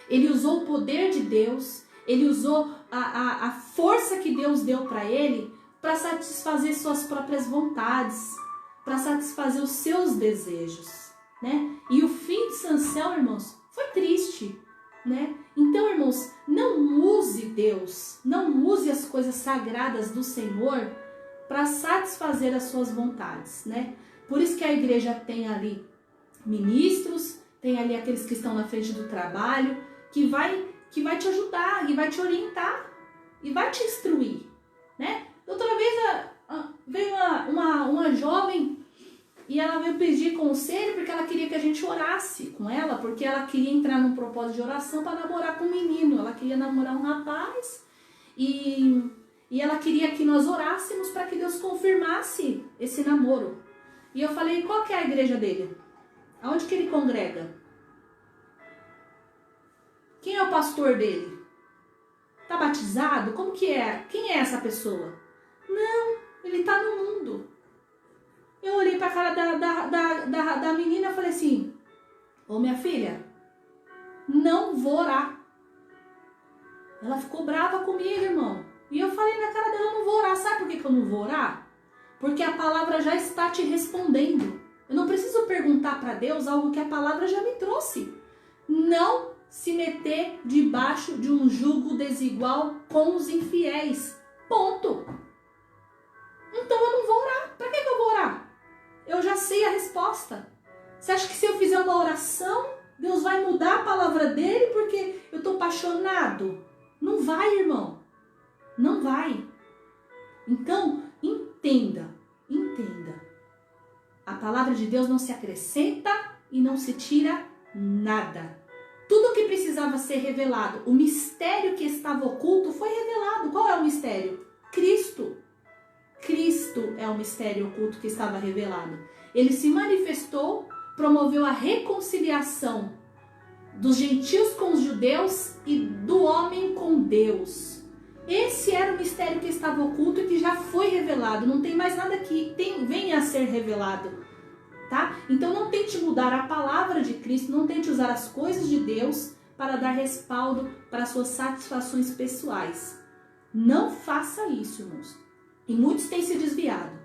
Ele usou o poder de Deus, ele usou a força que Deus deu para ele para satisfazer suas próprias vontades, para satisfazer os seus desejos, né? E o fim de Sansão, irmãos, foi triste, né? Então, irmãos, não use Deus, não use as coisas sagradas do Senhor para satisfazer as suas vontades, né? Por isso que a igreja tem ali ministros, tem ali aqueles que estão na frente do trabalho, que vai te ajudar, que vai te orientar e vai te instruir, né? Outra vez veio uma jovem e ela veio pedir conselho porque ela queria que a gente orasse com ela, porque ela queria entrar num propósito de oração para namorar com um menino, ela queria namorar um rapaz e ela queria que nós orássemos para que Deus confirmasse esse namoro. E eu falei, qual que é a igreja dele? Aonde que ele congrega? Quem é o pastor dele? Tá batizado? Como que é? Quem é essa pessoa? Não, ele tá no mundo. Eu olhei pra cara da menina e falei assim, ô minha filha, não vou orar. Ela ficou brava comigo, irmão. E eu falei na cara dela, eu não vou orar. Sabe por que eu não vou orar? Porque a palavra já está te respondendo. Eu não preciso perguntar para Deus algo que a palavra já me trouxe. Não se meter debaixo de um jugo desigual com os infiéis. Ponto. Então eu não vou orar. Para que eu vou orar? Eu já sei a resposta. Você acha que se eu fizer uma oração, Deus vai mudar a palavra dele porque eu estou apaixonado? Não vai, irmão. Não vai. Então, entenda. A palavra de Deus não se acrescenta e não se tira nada. Tudo o que precisava ser revelado, o mistério que estava oculto foi revelado. Qual é o mistério? Cristo. Cristo é o mistério oculto que estava revelado. Ele se manifestou, promoveu a reconciliação dos gentios com os judeus e do homem com Deus. Esse era o mistério que estava oculto e que já foi revelado. Não tem mais nada que venha a ser revelado, tá? Então não tente mudar a palavra de Cristo, não tente usar as coisas de Deus para dar respaldo para suas satisfações pessoais. Não faça isso, irmãos. E muitos têm se desviado.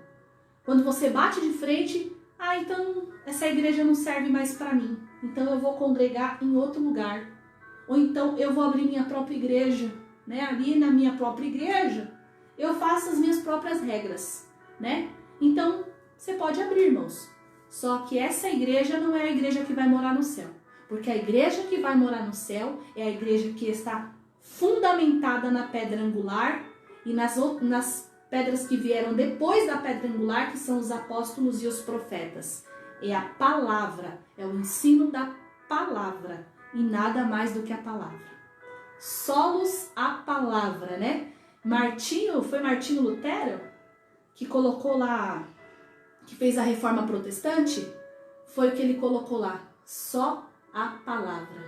Quando você bate de frente, então essa igreja não serve mais para mim. Então eu vou congregar em outro lugar. Ou então eu vou abrir minha própria igreja. Né? Ali na minha própria igreja, eu faço as minhas próprias regras, né? Então, você pode abrir, irmãos. Só que essa igreja não é a igreja que vai morar no céu. Porque a igreja que vai morar no céu é a igreja que está fundamentada na pedra angular e nas pedras que vieram depois da pedra angular, que são os apóstolos e os profetas. É a palavra, é o ensino da palavra e nada mais do que a palavra. Solos a palavra, né? Foi Martinho Lutero que colocou lá, que fez a reforma protestante? Foi o que ele colocou lá, só a palavra,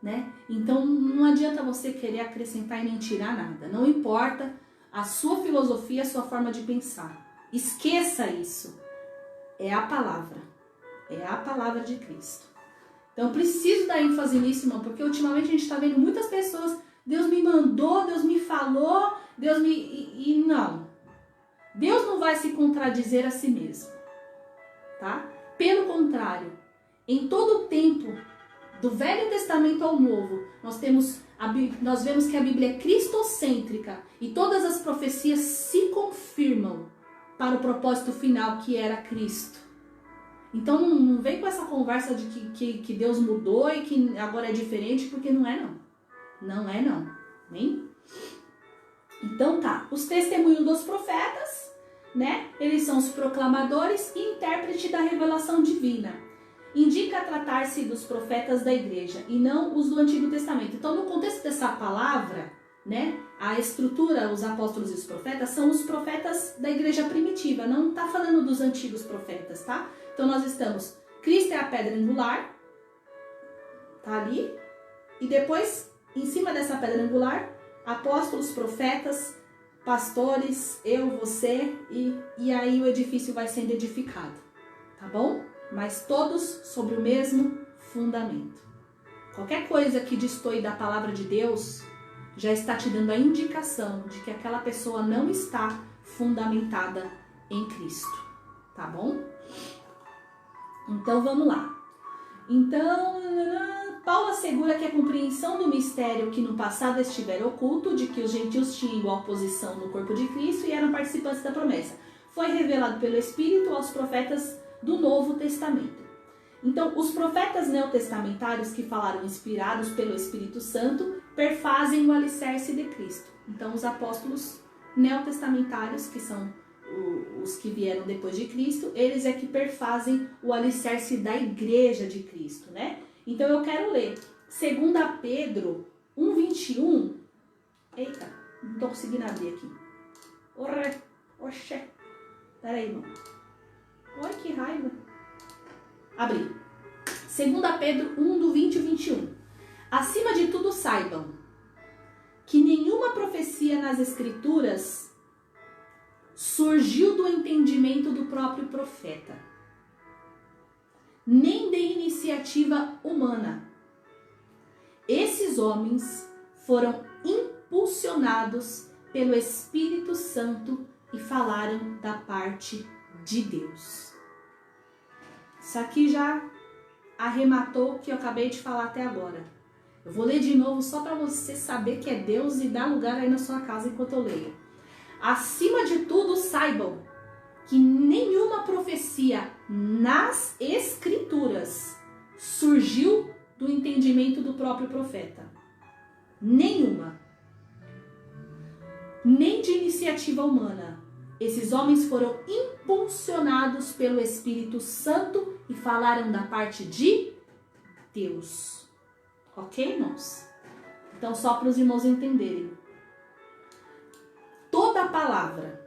né? Então não adianta você querer acrescentar e nem tirar nada, não importa a sua filosofia, a sua forma de pensar, esqueça isso, é a palavra de Cristo. Então eu preciso dar ênfase nisso, irmão, porque ultimamente a gente está vendo muitas pessoas, Deus me mandou, Deus me falou, e não. Deus não vai se contradizer a si mesmo, tá? Pelo contrário, em todo o tempo, do Velho Testamento ao Novo, nós vemos que a Bíblia é cristocêntrica e todas as profecias se confirmam para o propósito final que era Cristo. Então não vem com essa conversa de que Deus mudou e que agora é diferente, porque não é não. Não é não. Hein? Então tá, os testemunhos dos profetas, né? Eles são os proclamadores e intérpretes da revelação divina. Indica tratar-se dos profetas da igreja e não os do Antigo Testamento. Então no contexto dessa palavra, né? A estrutura, os apóstolos e os profetas, são os profetas da igreja primitiva. Não tá falando dos antigos profetas, tá? Então nós estamos, Cristo é a pedra angular, tá ali, e depois, em cima dessa pedra angular, apóstolos, profetas, pastores, eu, você, e aí o edifício vai sendo edificado, tá bom? Mas todos sobre o mesmo fundamento. Qualquer coisa que destoe da palavra de Deus, já está te dando a indicação de que aquela pessoa não está fundamentada em Cristo, tá bom? Então vamos lá. Então, Paulo assegura que a compreensão do mistério que no passado estivera oculto, de que os gentios tinham igual posição no corpo de Cristo e eram participantes da promessa, foi revelado pelo Espírito aos profetas do Novo Testamento. Então, os profetas neotestamentários que falaram inspirados pelo Espírito Santo perfazem o alicerce de Cristo. Então, os apóstolos neotestamentários, que são os que vieram depois de Cristo, eles é que perfazem o alicerce da igreja de Cristo, né? Então eu quero ler 2 Pedro 1:21. Eita, não tô conseguindo abrir aqui. Oxê. Peraí, irmão. Olha que raiva. Abri. 2 Pedro 1:20-21. Acima de tudo saibam que nenhuma profecia nas Escrituras surgiu do entendimento do próprio profeta, nem de iniciativa humana. Esses homens foram impulsionados pelo Espírito Santo e falaram da parte de Deus. Isso aqui já arrematou o que eu acabei de falar até agora. Eu vou ler de novo só para você saber que é Deus e dar lugar aí na sua casa enquanto eu leio. Acima de tudo, saibam que nenhuma profecia nas Escrituras surgiu do entendimento do próprio profeta. Nenhuma. Nem de iniciativa humana. Esses homens foram impulsionados pelo Espírito Santo e falaram da parte de Deus. Ok, irmãos? Então, só para os irmãos entenderem. Toda a palavra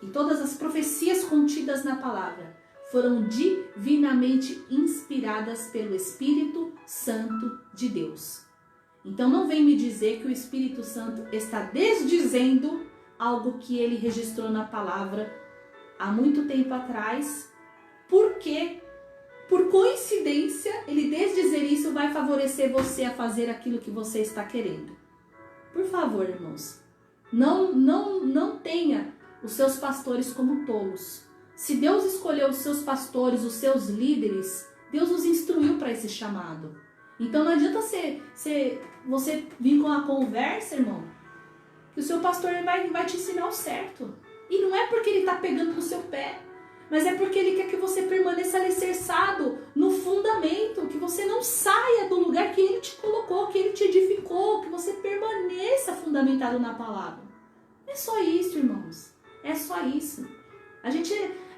e todas as profecias contidas na palavra foram divinamente inspiradas pelo Espírito Santo de Deus. Então não vem me dizer que o Espírito Santo está desdizendo algo que ele registrou na palavra há muito tempo atrás, porque, por coincidência, ele desdizer isso vai favorecer você a fazer aquilo que você está querendo. Por favor, irmãos. Não tenha os seus pastores como tolos. Se Deus escolheu os seus pastores, os seus líderes, Deus os instruiu para esse chamado. Então não adianta você vir com a conversa, irmão, que o seu pastor vai te ensinar o certo. E não é porque ele está pegando no seu pé, mas é porque ele quer que você permaneça alicerçado no fundamento, que você não saia do lugar que ele te colocou, que ele te edificou, que você permaneça fundamentado na palavra. É só isso, irmãos. É só isso. A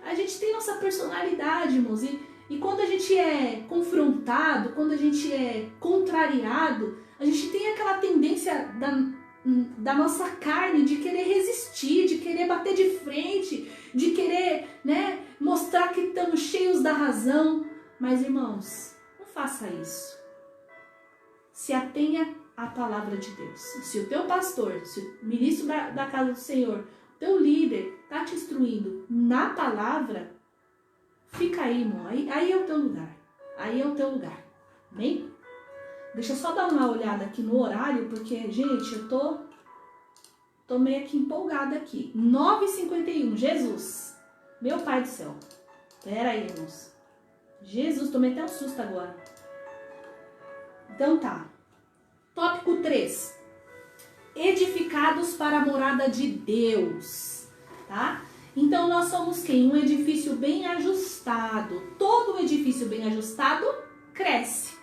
A gente tem nossa personalidade, irmãos, e quando a gente é confrontado, quando a gente é contrariado, a gente tem aquela tendência da nossa carne de querer resistir, de querer bater de frente, de querer, né, mostrar que estamos cheios da razão. Mas, irmãos, não faça isso. Se atenha à palavra de Deus. Se o teu pastor, se o ministro da casa do Senhor, o teu líder está te instruindo na palavra, fica aí, irmão. Aí é o teu lugar. Aí é o teu lugar. Amém? Deixa eu só dar uma olhada aqui no horário, porque, gente, eu tô meio aqui empolgada aqui. 9h51, Jesus. Meu Pai do céu. Pera aí, irmãos. Jesus, tomei até um susto agora. Então tá. Tópico 3. Edificados para a morada de Deus. Tá? Então nós somos quem? Um edifício bem ajustado. Todo edifício bem ajustado cresce.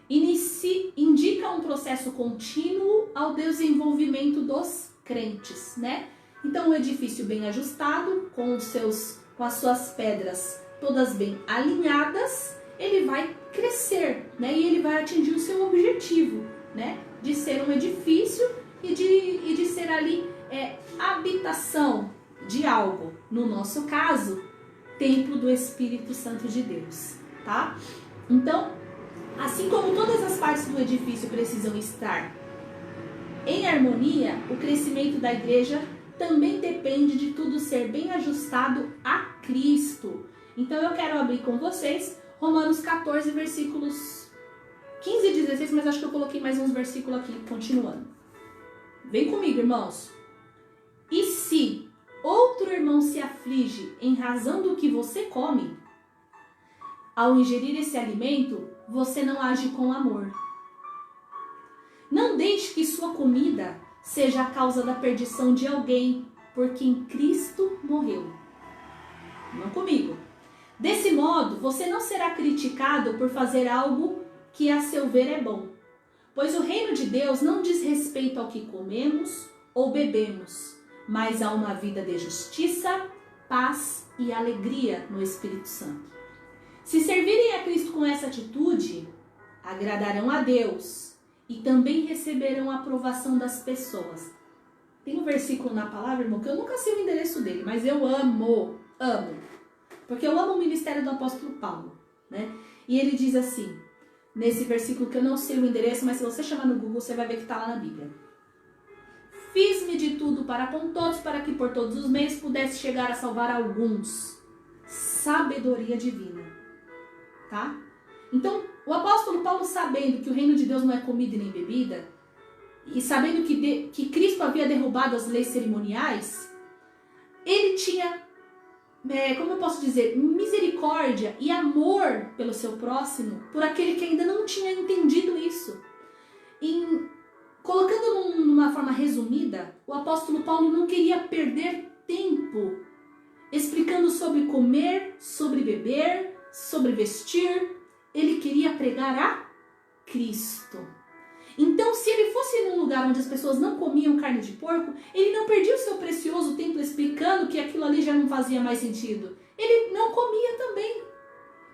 Indica um processo contínuo ao desenvolvimento dos crentes, né? Então um edifício bem ajustado, com as suas pedras todas bem alinhadas, ele vai crescer, né? E ele vai atingir o seu objetivo, né? De ser um edifício e de ser ali habitação de algo. No nosso caso, templo do Espírito Santo de Deus, tá? Então, assim como todas as partes do edifício precisam estar em harmonia, o crescimento da igreja também depende de tudo ser bem ajustado a Cristo. Então eu quero abrir com vocês Romanos 14, versículos 15 e 16, mas acho que eu coloquei mais uns versículos aqui, continuando. Vem comigo, irmãos. E se outro irmão se aflige em razão do que você come, ao ingerir esse alimento, você não age com amor. Não deixe que sua comida seja a causa da perdição de alguém por quem Cristo morreu. Não comigo. Desse modo, você não será criticado por fazer algo que a seu ver é bom, pois o reino de Deus não diz respeito ao que comemos ou bebemos, mas a uma vida de justiça, paz e alegria no Espírito Santo. Se servirem a Cristo com essa atitude, agradarão a Deus e também receberão a aprovação das pessoas. Tem um versículo na palavra, irmão, que eu nunca sei o endereço dele, mas eu amo. Porque eu amo o ministério do apóstolo Paulo, né? E ele diz assim, nesse versículo que eu não sei o endereço, mas se você chamar no Google, você vai ver que está lá na Bíblia. Fiz-me de tudo para com todos, para que por todos os meios pudesse chegar a salvar alguns. Sabedoria divina. Tá? Então, o apóstolo Paulo, sabendo que o reino de Deus não é comida e nem bebida, e sabendo que Cristo havia derrubado as leis cerimoniais, ele tinha, como eu posso dizer, misericórdia e amor pelo seu próximo, por aquele que ainda não tinha entendido isso. Colocando numa forma resumida, o apóstolo Paulo não queria perder tempo explicando sobre comer, sobre beber, sobre vestir. Ele queria pregar a Cristo. Então, se ele fosse num lugar onde as pessoas não comiam carne de porco, ele não perdia o seu precioso tempo explicando que aquilo ali já não fazia mais sentido. Ele não comia também,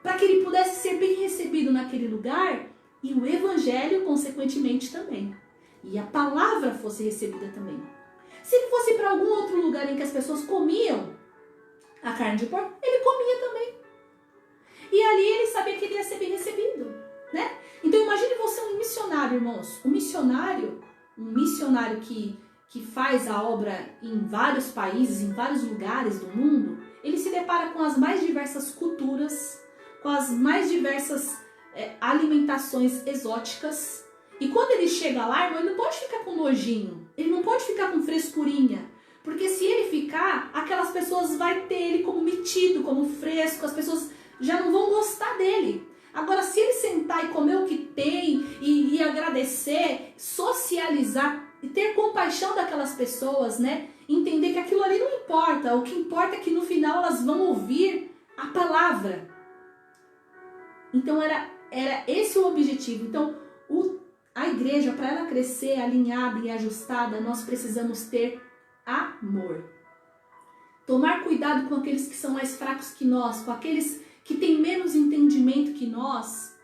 para que ele pudesse ser bem recebido naquele lugar e o evangelho, consequentemente, também. E a palavra fosse recebida também. Se ele fosse para algum outro lugar em que as pessoas comiam a carne de porco, ele comia também. E ali ele sabia que ele ia ser bem recebido, né? Então imagine você um missionário, irmãos. Um missionário que faz a obra em vários países, em vários lugares do mundo, ele se depara com as mais diversas culturas, com as mais diversas alimentações exóticas. E quando ele chega lá, irmão, ele não pode ficar com nojinho, ele não pode ficar com frescurinha, porque se ele ficar, aquelas pessoas vão ter ele como metido, como fresco, as pessoas já não vão gostar dele. Agora, se ele sentar e comer o que tem, e agradecer, socializar, e ter compaixão daquelas pessoas, né? Entender que aquilo ali não importa, o que importa é que no final elas vão ouvir a palavra. Então era esse o objetivo. Então, a igreja, para ela crescer alinhada e ajustada, nós precisamos ter amor. Tomar cuidado com aqueles que são mais fracos que nós, com aqueles que têm menos entendimento que nós,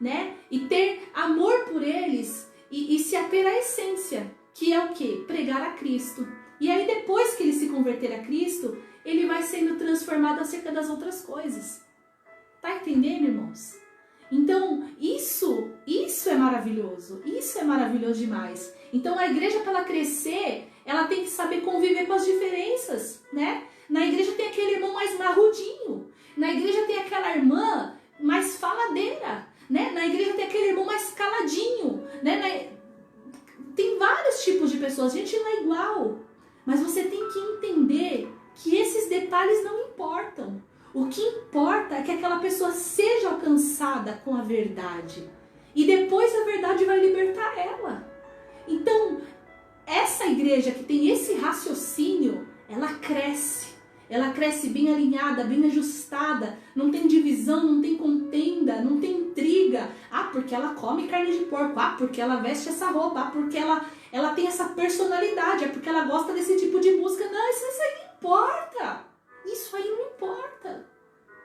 né? E ter amor por eles e se ater à essência, que é o quê? Pregar a Cristo. E aí depois que ele se converter a Cristo, ele vai sendo transformado acerca das outras coisas. Tá entendendo, irmãos? Então, isso é maravilhoso. Isso é maravilhoso demais. Então, a igreja, para ela crescer, ela tem que saber conviver com as diferenças, né? Na igreja tem aquele irmão mais marrudinho. Na igreja tem aquela irmã mais faladeira, né? Na igreja tem aquele irmão mais caladinho, né? Tem vários tipos de pessoas. A gente não é igual. Mas você tem que entender que esses detalhes não importam. O que importa é que aquela pessoa seja alcançada com a verdade. E depois a verdade vai libertar ela. Então, essa igreja que tem esse raciocínio, ela cresce. Ela cresce bem alinhada, bem ajustada. Não tem divisão, não tem contenda, não tem intriga. Ah, porque ela come carne de porco. Ah, porque ela veste essa roupa. Ah, porque ela tem essa personalidade. É porque ela gosta desse tipo de música. Não, isso aí não importa. Isso aí não importa.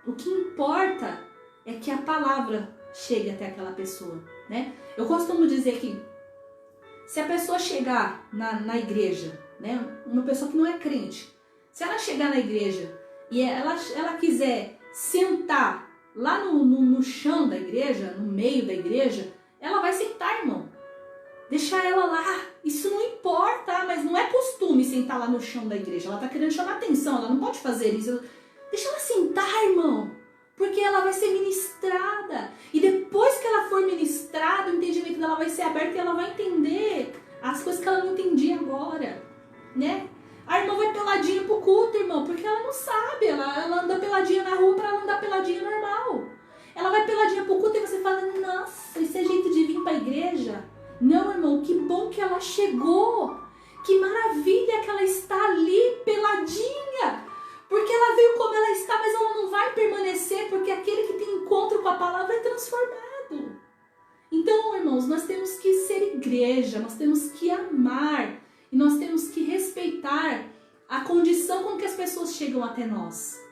O que importa é que a palavra chegue até aquela pessoa, né? Eu costumo dizer que se a pessoa chegar na igreja, né? Uma pessoa que não é crente, se ela chegar na igreja e ela quiser sentar lá no chão da igreja, no meio da igreja, ela vai sentar, irmão. Deixa ela lá. Isso não importa, mas não é costume sentar lá no chão da igreja. Ela tá querendo chamar atenção, ela não pode fazer isso. Deixa ela sentar, irmão. Porque ela vai ser ministrada. E depois que ela for ministrada, o entendimento dela vai ser aberto e ela vai entender as coisas que ela não entendia agora, né? A irmã vai peladinha pro culto, irmão, porque ela não sabe. Ela anda peladinha na rua pra ela andar peladinha normal. Ela vai peladinha pro culto e você fala, nossa, isso é jeito de vir pra igreja? Não, irmão, que bom que ela chegou. Que maravilha que ela está ali peladinha. Porque ela veio como ela está, mas ela não vai permanecer, porque aquele que tem encontro com a palavra é transformado. Então, irmãos, nós temos que ser igreja, nós temos que amar e nós temos que respeitar a condição com que as pessoas chegam até nós.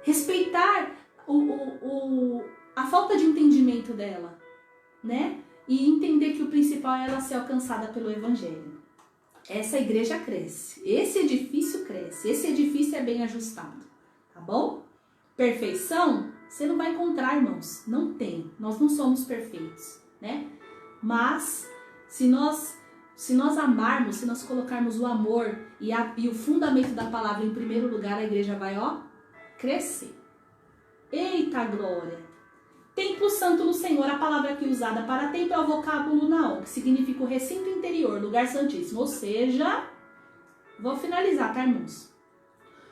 Respeitar a falta de entendimento dela, né? E entender que o principal é ela ser alcançada pelo Evangelho. Essa igreja cresce, esse edifício cresce, esse edifício é bem ajustado, tá bom? Perfeição, você não vai encontrar, irmãos, não tem, nós não somos perfeitos, né? Mas, se nós amarmos, se nós colocarmos o amor e o fundamento da palavra em primeiro lugar, a igreja vai, crescer. Eita glória! Templo santo no Senhor, a palavra aqui usada para templo é o vocábulo naon, que significa o recinto interior, lugar santíssimo. Ou seja, vou finalizar, tá, irmãos?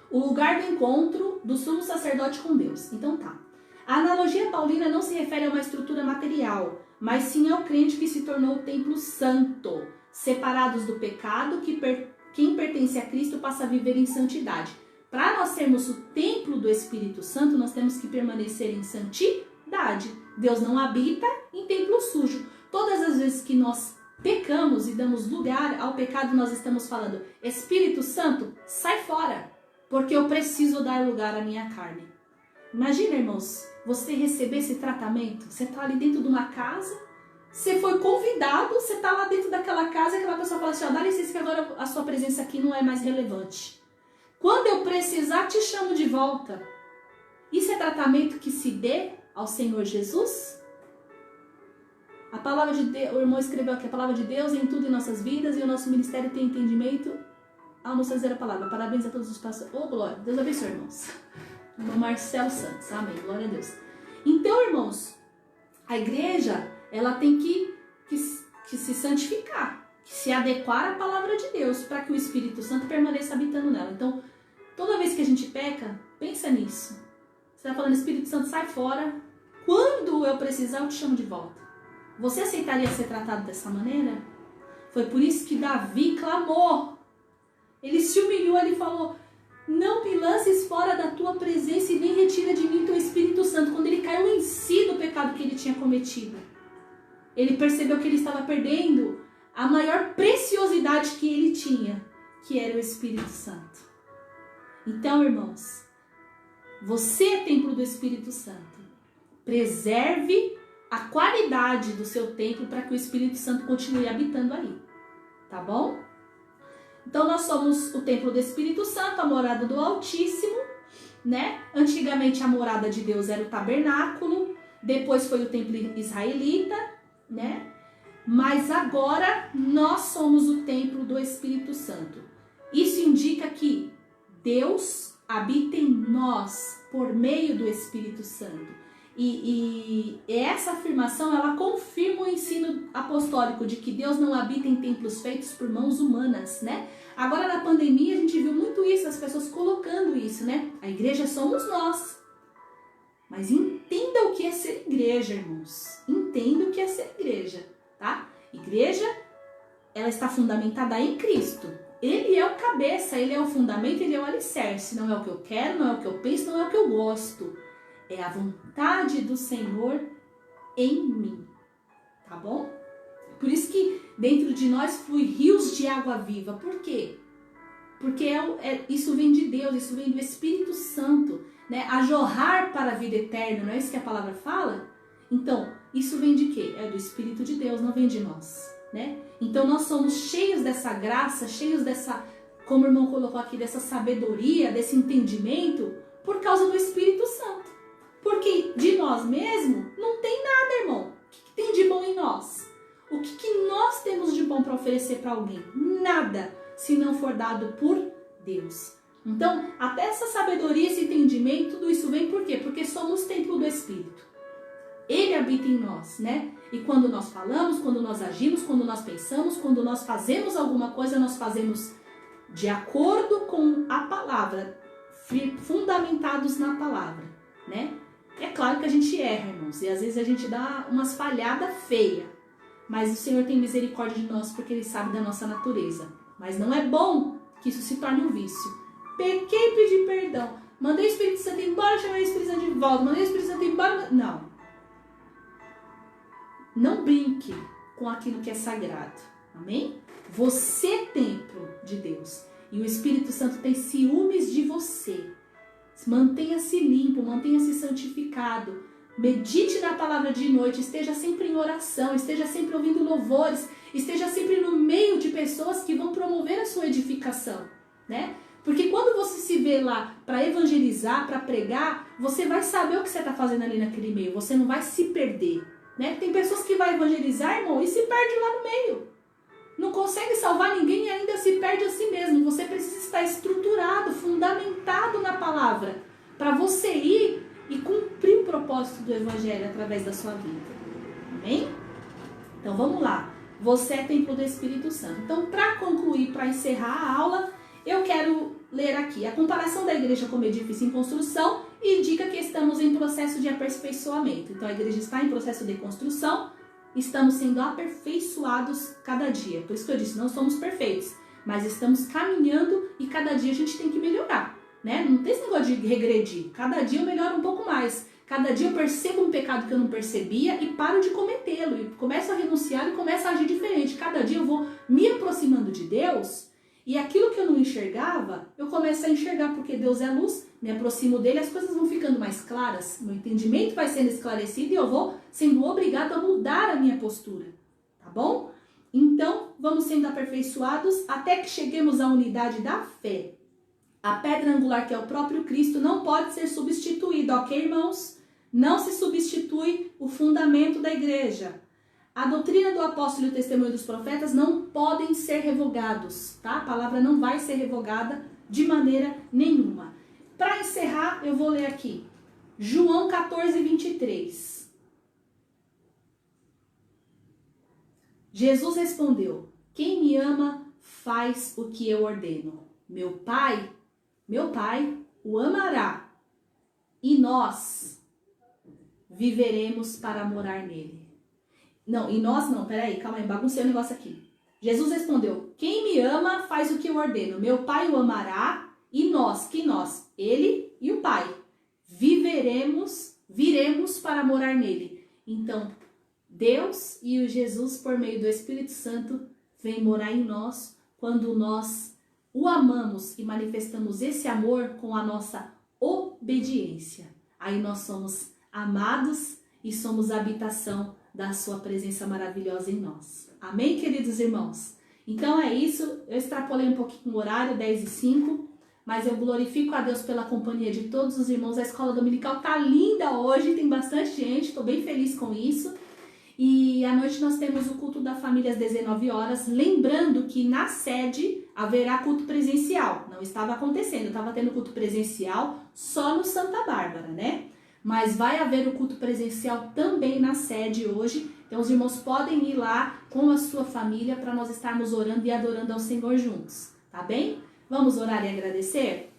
O lugar do encontro do sumo sacerdote com Deus. Então tá. A analogia paulina não se refere a uma estrutura material, mas sim ao crente que se tornou o templo santo, separados do pecado, quem pertence a Cristo passa a viver em santidade. Para nós sermos o templo do Espírito Santo, nós temos que permanecer em santidade. Deus não habita em templo sujo. Todas as vezes que nós pecamos e damos lugar ao pecado, nós estamos falando, Espírito Santo, sai fora, porque eu preciso dar lugar à minha carne. Imagina, irmãos, você receber esse tratamento. Você está ali dentro de uma casa, você foi convidado, você está lá dentro daquela casa e aquela pessoa fala assim, dá licença que agora a sua presença aqui não é mais relevante. Quando eu precisar, te chamo de volta. Isso é tratamento que se dê ao Senhor Jesus? A palavra de Deus, o irmão escreveu aqui, a palavra de Deus em tudo em nossas vidas e o nosso ministério tem entendimento ao nos trazer a palavra. Parabéns a todos os pastores. Glória. Deus abençoe, irmãos. Irmão Marcelo Santos. Amém. Glória a Deus. Então, irmãos, a igreja, ela tem que se santificar, que se adequar à palavra de Deus, para que o Espírito Santo permaneça habitando nela. Então, toda vez que a gente peca, pensa nisso. Você está falando, Espírito Santo, sai fora. Quando eu precisar, eu te chamo de volta. Você aceitaria ser tratado dessa maneira? Foi por isso que Davi clamou. Ele se humilhou, ele falou, não me lances fora da tua presença e nem retira de mim teu Espírito Santo. Quando ele caiu em si do pecado que ele tinha cometido, ele percebeu que ele estava perdendo a maior preciosidade que ele tinha, que era o Espírito Santo. Então, irmãos, você é templo do Espírito Santo. Preserve a qualidade do seu templo para que o Espírito Santo continue habitando aí, tá bom? Então nós somos o templo do Espírito Santo, a morada do Altíssimo, né? Antigamente a morada de Deus era o tabernáculo, depois foi o templo israelita, né? Mas agora nós somos o templo do Espírito Santo. Isso indica que Deus habita em nós por meio do Espírito Santo. E essa afirmação, ela confirma o ensino apostólico de que Deus não habita em templos feitos por mãos humanas, né? Agora na pandemia a gente viu muito isso, as pessoas colocando isso, né? A igreja somos nós. Mas entenda o que é ser igreja, irmãos. Entenda o que é ser igreja, tá? Igreja, ela está fundamentada em Cristo. Ele é o cabeça, ele é o fundamento, ele é o alicerce. Não é o que eu quero, não é o que eu penso, não é o que eu gosto. É a vontade do Senhor em mim, tá bom? Por isso que dentro de nós flui rios de água viva. Por quê? Porque isso vem de Deus, isso vem do Espírito Santo, né? A jorrar para a vida eterna, não é isso que a palavra fala? Então, isso vem de quê? É do Espírito de Deus, não vem de nós, né? Então nós somos cheios dessa graça, cheios dessa, como o irmão colocou aqui, dessa sabedoria, desse entendimento, por causa do Espírito Santo. Porque de nós mesmos não tem nada, irmão. O que tem de bom em nós? O que nós temos de bom para oferecer para alguém? Nada, se não for dado por Deus. Então, até essa sabedoria, esse entendimento, tudo isso vem por quê? Porque somos templo do Espírito. Ele habita em nós, né? E quando nós falamos, quando nós agimos, quando nós pensamos, quando nós fazemos alguma coisa, nós fazemos de acordo com a palavra, fundamentados na palavra, né? É claro que a gente erra, irmãos, e às vezes a gente dá umas falhadas feias, mas o Senhor tem misericórdia de nós porque Ele sabe da nossa natureza. Mas não é bom que isso se torne um vício. Pequei e pedi perdão, mandei o Espírito Santo embora, chamei o Espírito Santo de volta, mandei o Espírito Santo embora. Não brinque com aquilo que é sagrado, amém? Você é templo de Deus e o Espírito Santo tem ciúmes de você. Mantenha-se limpo, mantenha-se santificado, medite na palavra de noite, esteja sempre em oração, esteja sempre ouvindo louvores, esteja sempre no meio de pessoas que vão promover a sua edificação, né? Porque quando você se vê lá para evangelizar, para pregar, você vai saber o que você está fazendo ali naquele meio, você não vai se perder, né? Tem pessoas que vão evangelizar, irmão, e se perdem lá no meio. Não consegue salvar ninguém e ainda se perde a si mesmo. Você precisa estar estruturado, fundamentado na palavra, para você ir e cumprir o propósito do Evangelho através da sua vida. Amém? Então vamos lá. Você é templo do Espírito Santo. Então, para concluir, para encerrar a aula, eu quero ler aqui. A comparação da igreja como edifício em construção indica que estamos em processo de aperfeiçoamento. Então, a igreja está em processo de construção. Estamos sendo aperfeiçoados cada dia. Por isso que eu disse, não somos perfeitos, mas estamos caminhando e cada dia a gente tem que melhorar, né? Não tem esse negócio de regredir. Cada dia eu melhoro um pouco mais. Cada dia eu percebo um pecado que eu não percebia e paro de cometê-lo. E começo a renunciar e começo a agir diferente. Cada dia eu vou me aproximando de Deus e aquilo que eu não enxergava, eu começo a enxergar porque Deus é luz, me aproximo dele, as coisas vão ficando mais claras, meu entendimento vai sendo esclarecido e eu vou sendo obrigado a mudar a minha postura, tá bom? Então, vamos sendo aperfeiçoados até que cheguemos à unidade da fé. A pedra angular, que é o próprio Cristo, não pode ser substituída, ok, irmãos? Não se substitui o fundamento da igreja. A doutrina do apóstolo e o testemunho dos profetas não podem ser revogados, tá? A palavra não vai ser revogada de maneira nenhuma. Para encerrar, eu vou ler aqui. João 14, 23. Jesus respondeu: quem me ama faz o que eu ordeno. Meu Pai o amará e nós viveremos para morar nele. Não, e nós não, peraí, calma aí, baguncei o negócio aqui. Jesus respondeu: quem me ama faz o que eu ordeno. Meu Pai o amará e nós, que nós? Ele e o Pai. Viremos para morar nele. Então, Deus e o Jesus, por meio do Espírito Santo, vem morar em nós quando nós o amamos e manifestamos esse amor com a nossa obediência. Aí nós somos amados e somos a habitação da sua presença maravilhosa em nós. Amém, queridos irmãos? Então é isso, eu extrapolei um pouquinho o horário, 10h05, mas eu glorifico a Deus pela companhia de todos os irmãos. A escola dominical tá linda hoje, tem bastante gente, estou bem feliz com isso. E à noite nós temos o culto da família às 19 horas, lembrando que na sede haverá culto presencial. Não estava acontecendo, estava tendo culto presencial só no Santa Bárbara, né? Mas vai haver o culto presencial também na sede hoje. Então os irmãos podem ir lá com a sua família para nós estarmos orando e adorando ao Senhor juntos, tá bem? Vamos orar e agradecer?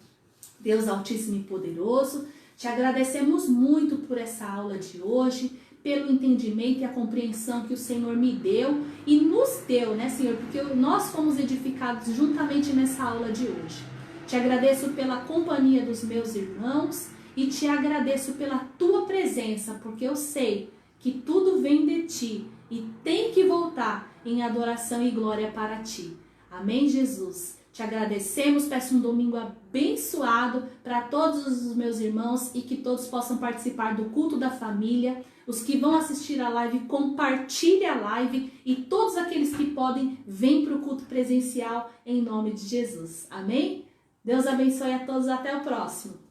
Deus Altíssimo e Poderoso, te agradecemos muito por essa aula de hoje, pelo entendimento e a compreensão que o Senhor me deu e nos deu, né, Senhor? Porque nós fomos edificados juntamente nessa aula de hoje. Te agradeço pela companhia dos meus irmãos e te agradeço pela tua presença, porque eu sei que tudo vem de ti e tem que voltar em adoração e glória para ti. Amém, Jesus? Te agradecemos, peço um domingo abençoado para todos os meus irmãos e que todos possam participar do culto da família. Os que vão assistir a live, compartilhe a live e todos aqueles que podem, vêm para o culto presencial em nome de Jesus. Amém? Deus abençoe a todos, até o próximo.